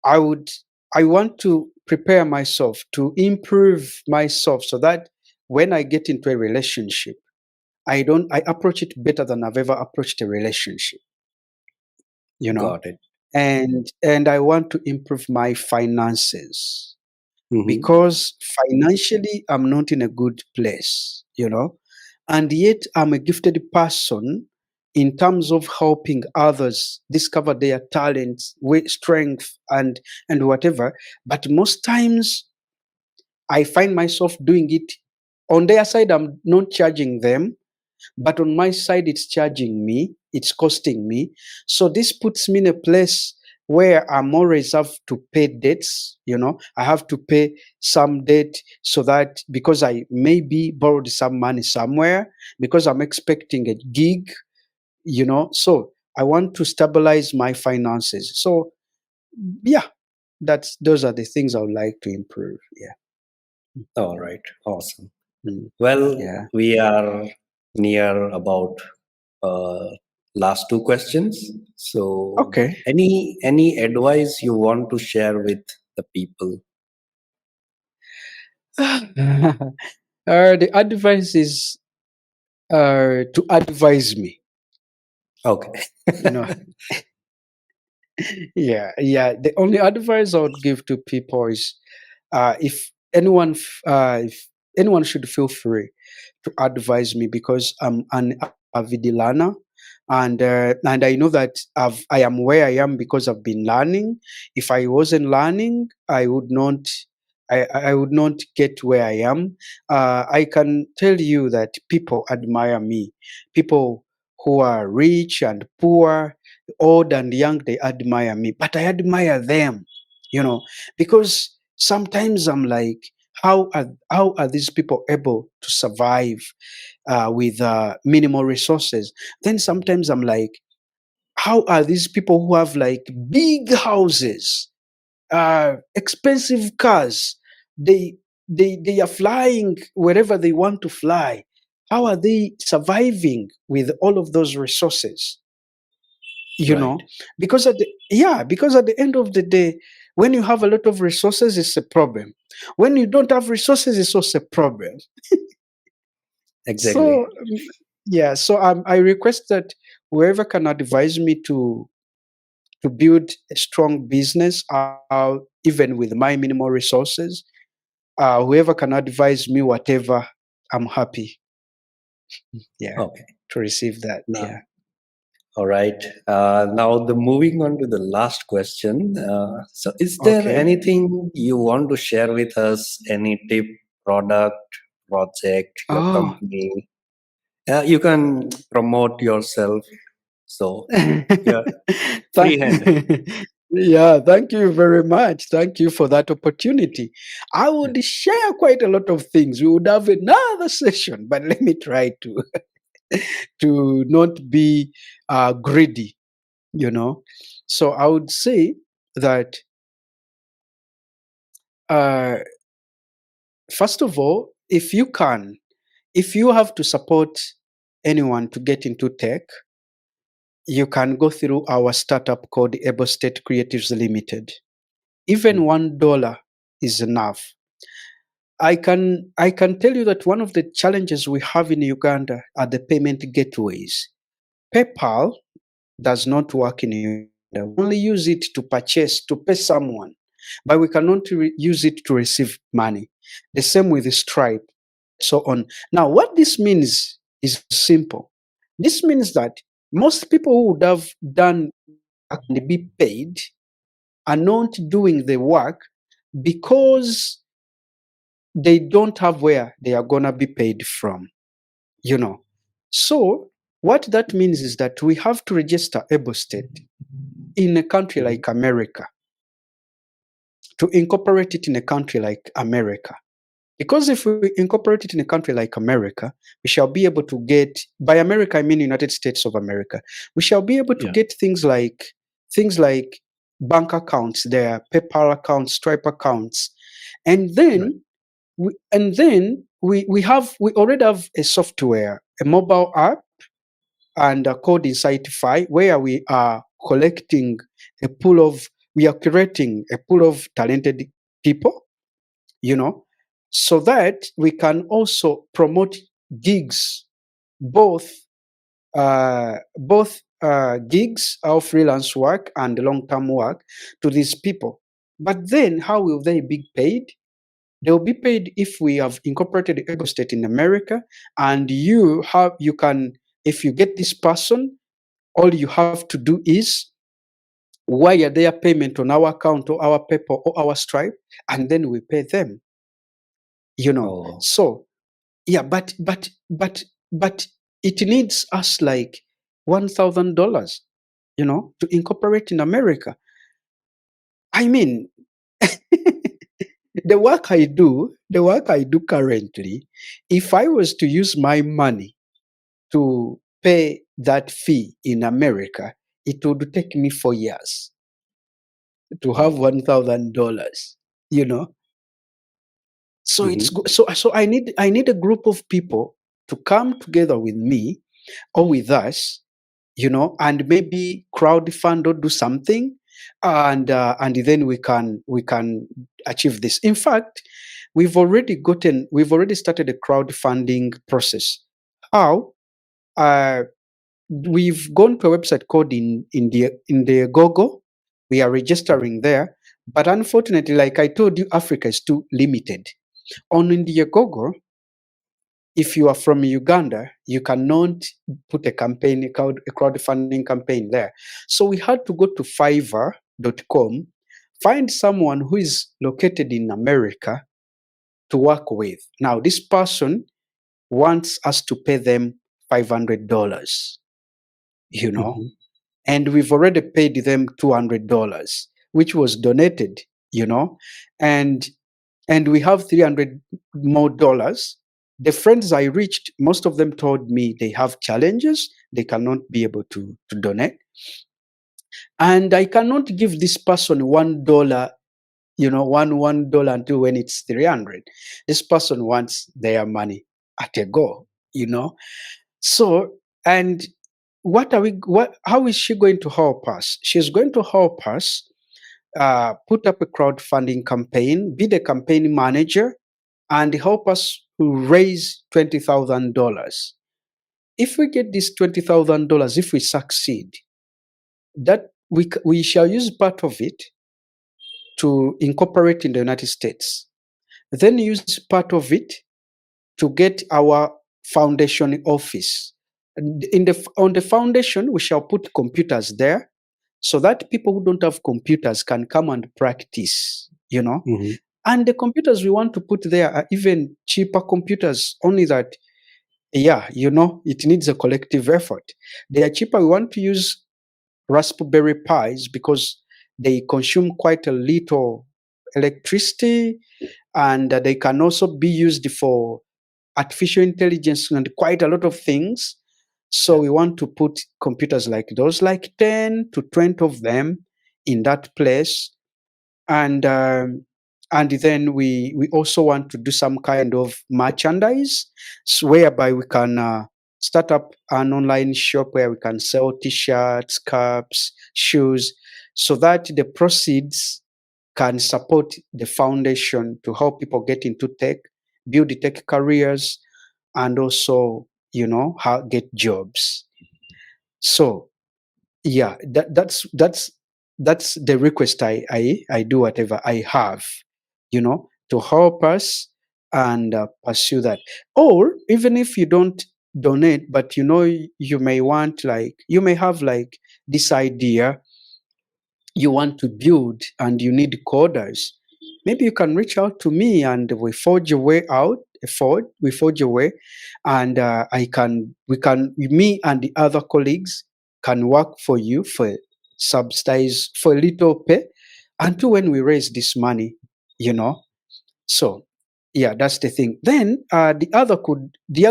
I would I want to prepare myself to improve myself so that when I get into a relationship, I approach it better than I've ever approached a relationship, you know. Got it. And I want to improve my finances Mm-hmm. because financially I'm not in a good place. And yet I'm a gifted person in terms of helping others discover their talents, strength, and whatever. But most times I find myself doing it on their side. I'm not charging them, but on my side, it's charging me, it's costing me. So this puts me in a place where I'm always have to pay debts. I have to pay some debt so that because I maybe borrowed some money somewhere, because I'm expecting a gig. So I want to stabilize my finances. So yeah, those are the things I would like to improve. Yeah. All right. Awesome. Mm. Well, Yeah. we are near about uh, last two questions. So, Okay. any advice you want to share with the people? The advice is to advise me. Okay. You know, yeah. The only advice I would give to people is if anyone should feel free to advise me because I'm an avid learner, and I know that I am where I am because I've been learning. If I wasn't learning, I would not. I would not get where I am. I can tell you that people admire me. People who are rich and poor, old and young, they admire me. But I admire them, because sometimes I'm like, how are these people able to survive with minimal resources? Then sometimes I'm like, how are these people who have like big houses, expensive cars, they they are flying wherever they want to fly? How are they surviving with all of those resources? you Right. know because at the end of the day, when you have a lot of resources, it's a problem. When you don't have resources, it's also a problem. Exactly. So I request that whoever can advise me to build a strong business, even with my minimal resources, whoever can advise me whatever, I'm happy, yeah, Okay. to receive that. Now, Yeah. all right. Now, the moving on to the last question. So, is there Okay. anything you want to share with us? Any tip, product, project, your Oh. company? You can promote yourself. So, yeah, free hand. Thank, yeah, thank you very much. Thank you for that opportunity. I Yeah. would share quite a lot of things. We would have another session, but let me try to to not be greedy. You know, so I would say that uh, first of all, if you have to support anyone to get into tech, you can go through our startup called Able State Creatives Limited. Even $1 is enough. I can tell you that one of the challenges we have in Uganda are the payment gateways. PayPal does not work in Uganda. We only use it to purchase, to pay someone, but we cannot use it to receive money. The same with Stripe, so on. Now, what this means is simple. This means that most people who would have done and be paid are not doing the work because they don't have where they are gonna be paid from, you know. So what that means is that we have to register Able State in a country like America, to incorporate it in a country like America. Because if we incorporate it in a country like America, we shall be able to get, by America I mean United States of America, we shall be able to Yeah. get things like bank accounts there, PayPal accounts, Stripe accounts, and then we already have a software, a mobile app, and called Insightify, where we are collecting we are curating a pool of talented people, you know, so that we can also promote gigs, both gigs of freelance work and long-term work to these people. But then, how will they be paid? They'll be paid if we have incorporated Able State in America, and you can, if you get this person, all you have to do is wire their payment on our account or our PayPal or our Stripe, and then we pay them. Oh. So yeah, but it needs us like $1,000, to incorporate in America. I mean, the work I do currently, if I was to use my money to pay that fee in America, it would take me 4 years to have $1,000. You know, so so I need a group of people to come together with me or with us, and maybe crowdfund or do something, and then we can achieve this. In fact, we've already started a crowdfunding process. How? Uh, we've gone to a website called Indiegogo. We are registering there, but unfortunately, like I told you, Africa is too limited. On Indiegogo, if you are from Uganda, you cannot put a crowdfunding campaign there. So we had to go to Fiverr.com, find someone who is located in America to work with. Now, this person wants us to pay them $500, and we've already paid them $200, which was donated, and we have $300 more. The friends I reached, most of them told me they have challenges, they cannot be able to donate, and I cannot give this person $1, $1 until when it's 300. This person wants their money at a go. So, and how is she going to help us? She's going to help us put up a crowdfunding campaign, be the campaign manager, and help us raise $20,000. If we get this $20,000, if we succeed, that we shall use part of it to incorporate in the United States, then use part of it to get our foundation office. On the foundation, we shall put computers there, so that people who don't have computers can come and practice. And the computers we want to put there are even cheaper computers, only that, it needs a collective effort. They are cheaper. We want to use Raspberry Pis because they consume quite a little electricity, and they can also be used for artificial intelligence and quite a lot of things. So we want to put computers like those, like 10 to 20 of them in that place. And then we also want to do some kind of merchandise, whereby we can start up an online shop where we can sell t-shirts, caps, shoes, so that the proceeds can support the foundation to help people get into tech, build the tech careers, and also, get jobs. So yeah, that's the request I do whatever I have, to help us and pursue that. Or even if you don't donate, but you may want, like, you may have like this idea you want to build and you need coders, maybe you can reach out to me and we forge a way out. We forge a way, and me and the other colleagues can work for you for subsidize for a little pay until when we raise this money, you know. So yeah, that's the thing. Then the other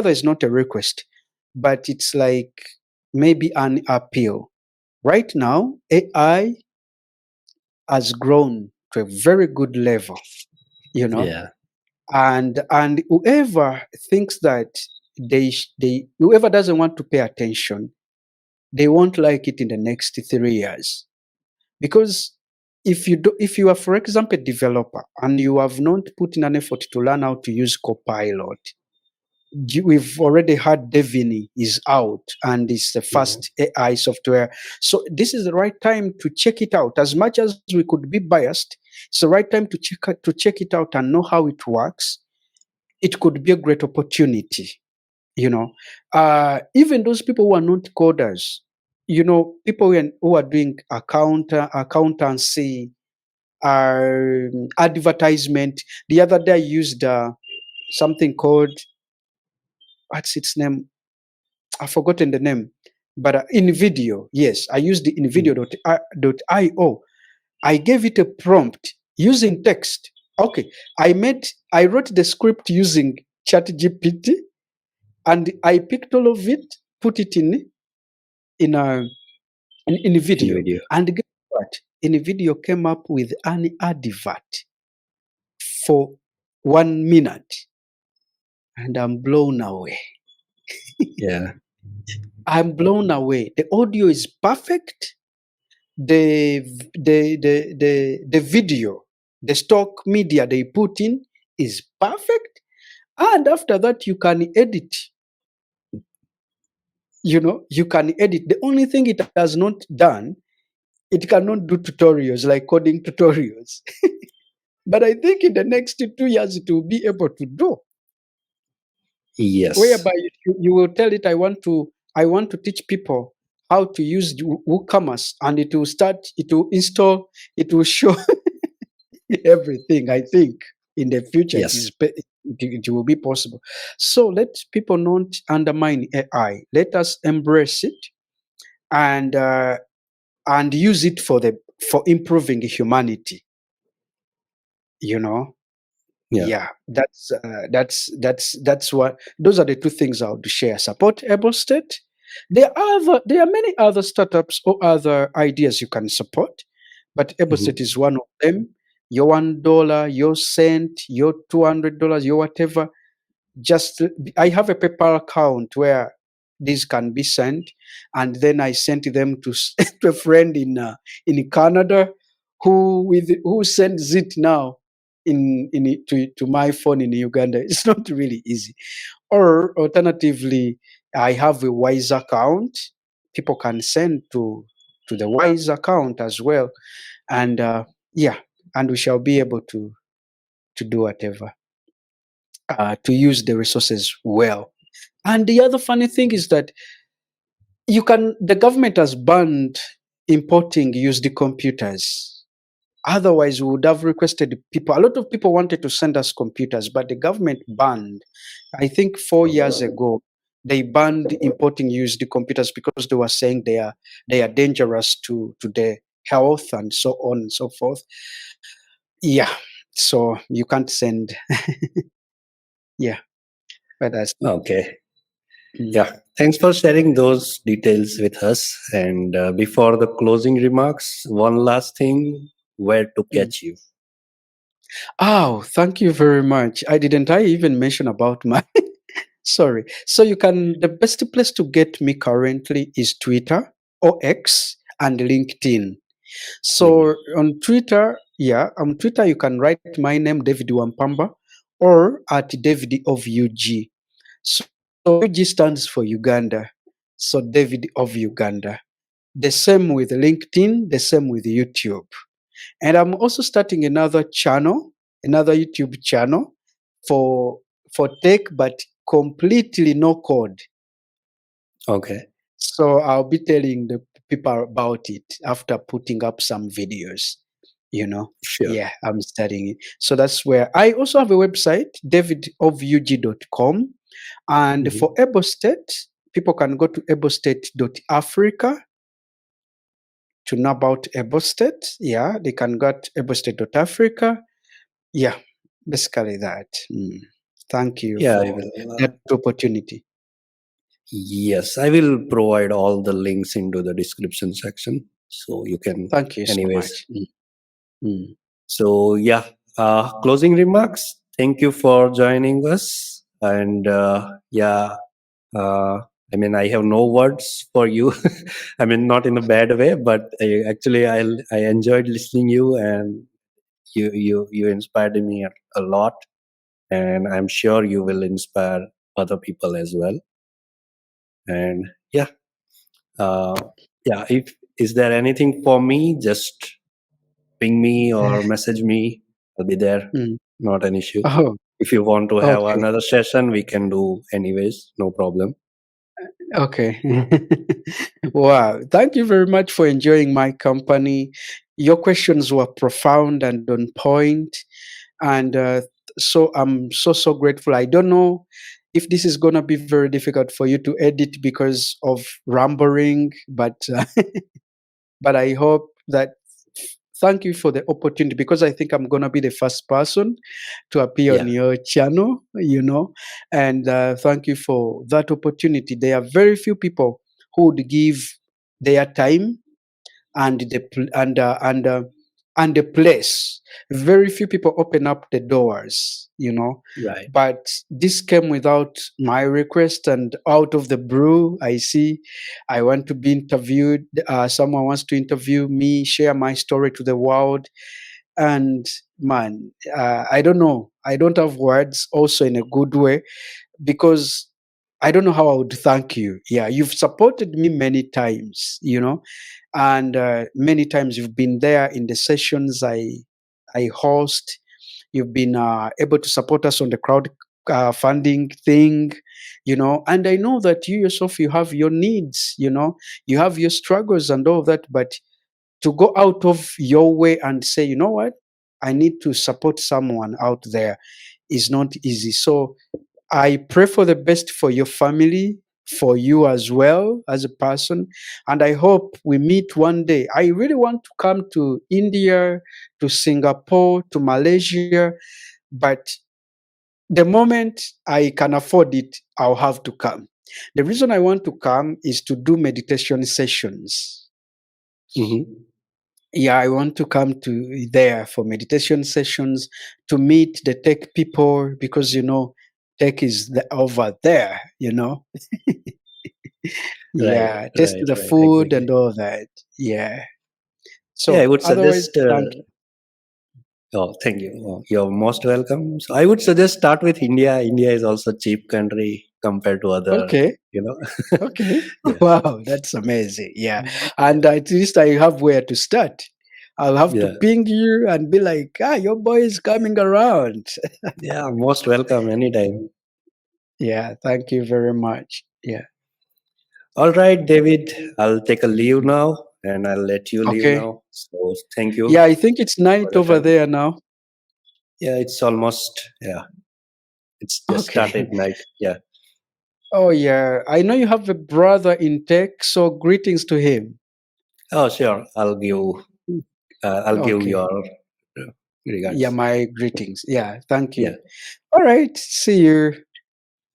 is not a request, but it's like maybe an appeal. Right now, AI has grown to a very good level, you know, Yeah. and whoever thinks that whoever doesn't want to pay attention, they won't like it in the next 3 years. Because if you are, for example, a developer and you have not put in an effort to learn how to use Copilot, we've already had Devini is out and it's the Mhm. first AI software. So this is the right time to check it out. As much as we could be biased, it's the right time to check it out and know how it works. It could be a great opportunity, you know. Even those people who are not coders, people who are doing accountancy, advertisement. The other day I used something called, what's its name? I've forgotten the name, but InVideo. Yes, I used the Mm. InVideo.io. I gave it a prompt using text. Okay, I wrote the script using ChatGPT, and I picked all of it, put it in a in In video, video. and guess what? In video came up with an advert for 1 minute, and I'm blown away. Yeah. I'm blown away. The audio is perfect. The video, the stock media they put in is perfect, and after that you can edit. You can edit. The only thing it has not done, it cannot do tutorials like coding tutorials. But I think in the next 2 years it will be able to do, Yes. whereby you will tell it, I want to teach people how to use WooCommerce, and it will install, it will show everything. I think in the future Yes. it will be possible. So let people not undermine AI. Let us embrace it and use it for improving humanity. You know, Yeah. yeah. That's what. Those are the two things I would share. Support Able State. There are many other startups or other ideas you can support, but Able Mhm. State is one of them. Your $1, your cent, your $200, your whatever. Just I have a PayPal account where these can be sent, and then I sent them to to a friend in Canada who sends it now to my phone in Uganda. It's not really easy. Or alternatively, I have a Wise account. People can send to the Wise account as well, and yeah, and we shall be able to do whatever, to use the resources well. And the other funny thing is that the government has banned importing used computers. Otherwise, we would have requested people. A lot of people wanted to send us computers, but the government banned. I think 4 years ago, they banned importing used computers because they were saying they are dangerous to the health and so on and so forth. Yeah, so you can't send. Yeah, but that's. Okay. Mm, Yeah. Thanks for sharing those details with us. And before the closing remarks, one last thing, where to mm. catch you? Oh, thank you very much. I even mention about my Sorry. So you can, the best place to get me currently is Twitter or X and LinkedIn. So on Twitter, on Twitter you can write my name David Wampamba or at David of UG. So UG stands for Uganda. So David of Uganda. The same with LinkedIn, the same with YouTube. And I'm also starting another channel, another YouTube channel for tech, but completely no code. Okay. So I'll be telling the people about it after putting up some videos. You know, Sure. yeah, I'm studying it. So that's where I also have a website, davidofug.com. And Mhm. for EboState, people can go to ebostate.africa to know about EboState. Yeah, they can go to ebostate.africa. Yeah, basically that. Thank you Yeah, I for will. that opportunity. Yes, I will provide all the links into the description section, so you can, Thank you so anyways. much. Mm. So yeah, closing remarks. Thank you for joining us, and yeah, uh, I mean, I have no words for you. I mean, not in a bad way, but actually, I enjoyed listening you, and you inspired me a lot, and I'm sure you will inspire other people as well. And yeah, yeah. If is there anything for me, just ping me or message me. I'll be there. Mm. Not an issue. Oh, If you want to have okay. another session, we can do anyways. No problem. Okay. Wow. Thank you very much for enjoying my company. Your questions were profound and on point. And so I'm so grateful. I don't know if this is going to be very difficult for you to edit because of rambling, but but I hope that, thank you for the opportunity, because I think I'm going to be the first person to appear on Yeah. your channel, you know. And thank you for that opportunity. There are very few people who would give their time and and the place. Very few people open up the doors, you know. Right. But this came without my request and out of the brew. I see I want to be interviewed. Someone wants to interview me, share my story to the world. And man, I don't know. I don't have words also in a good way, because I don't know how I would thank you. Yeah, you've supported me many times, you know, and many times you've been there in the sessions I host. You've been able to support us on the crowd funding thing, you know, and I know that you yourself, you have your needs, you know, you have your struggles and all of that, but to go out of your way and say, you know what, I need to support someone out there is not easy. So I pray for the best for your family, for you as well as a person. And I hope we meet one day. I really want to come to India, to Singapore, to Malaysia, but the moment I can afford it, I'll have to come. The reason I want to come is to do meditation sessions. Hmm. Yeah, I want to come to there for meditation sessions, to meet the tech people, because you know tech is over there, you know. Right. Yeah, taste Right. the Right. food and Exactly. all that. Yeah. Yeah, I So would otherwise, suggest. thank you. Oh, thank you. Oh, you're most welcome. So I would suggest start with India. India is also cheap country compared to other. Okay. You know. Okay. Yeah. Wow, that's amazing. Yeah. And Yeah. at least I have where to start. I'll have to Yeah. ping you and be like, your boy is coming around. Yeah. Most welcome anytime. Yeah. Thank you very much. Yeah. All right, David. I'll take a leave now, and I'll let you leave Okay. now. So thank Yeah, you I think it's for night your over time. there now. Yeah, it's almost, yeah, it's just Okay. started night. Yeah. Oh, yeah. I know you have a brother in tech, so greetings to him. Oh, sure. Mm. I'll give Okay. your Yeah, regards. my greetings. Yeah, thank Yeah. you. All right. See you.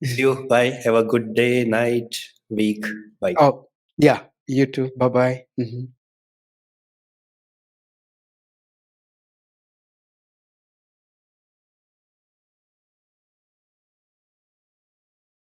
See you. Bye. Have a good day, night, week. Bye. Oh, yeah. You too. Bye bye.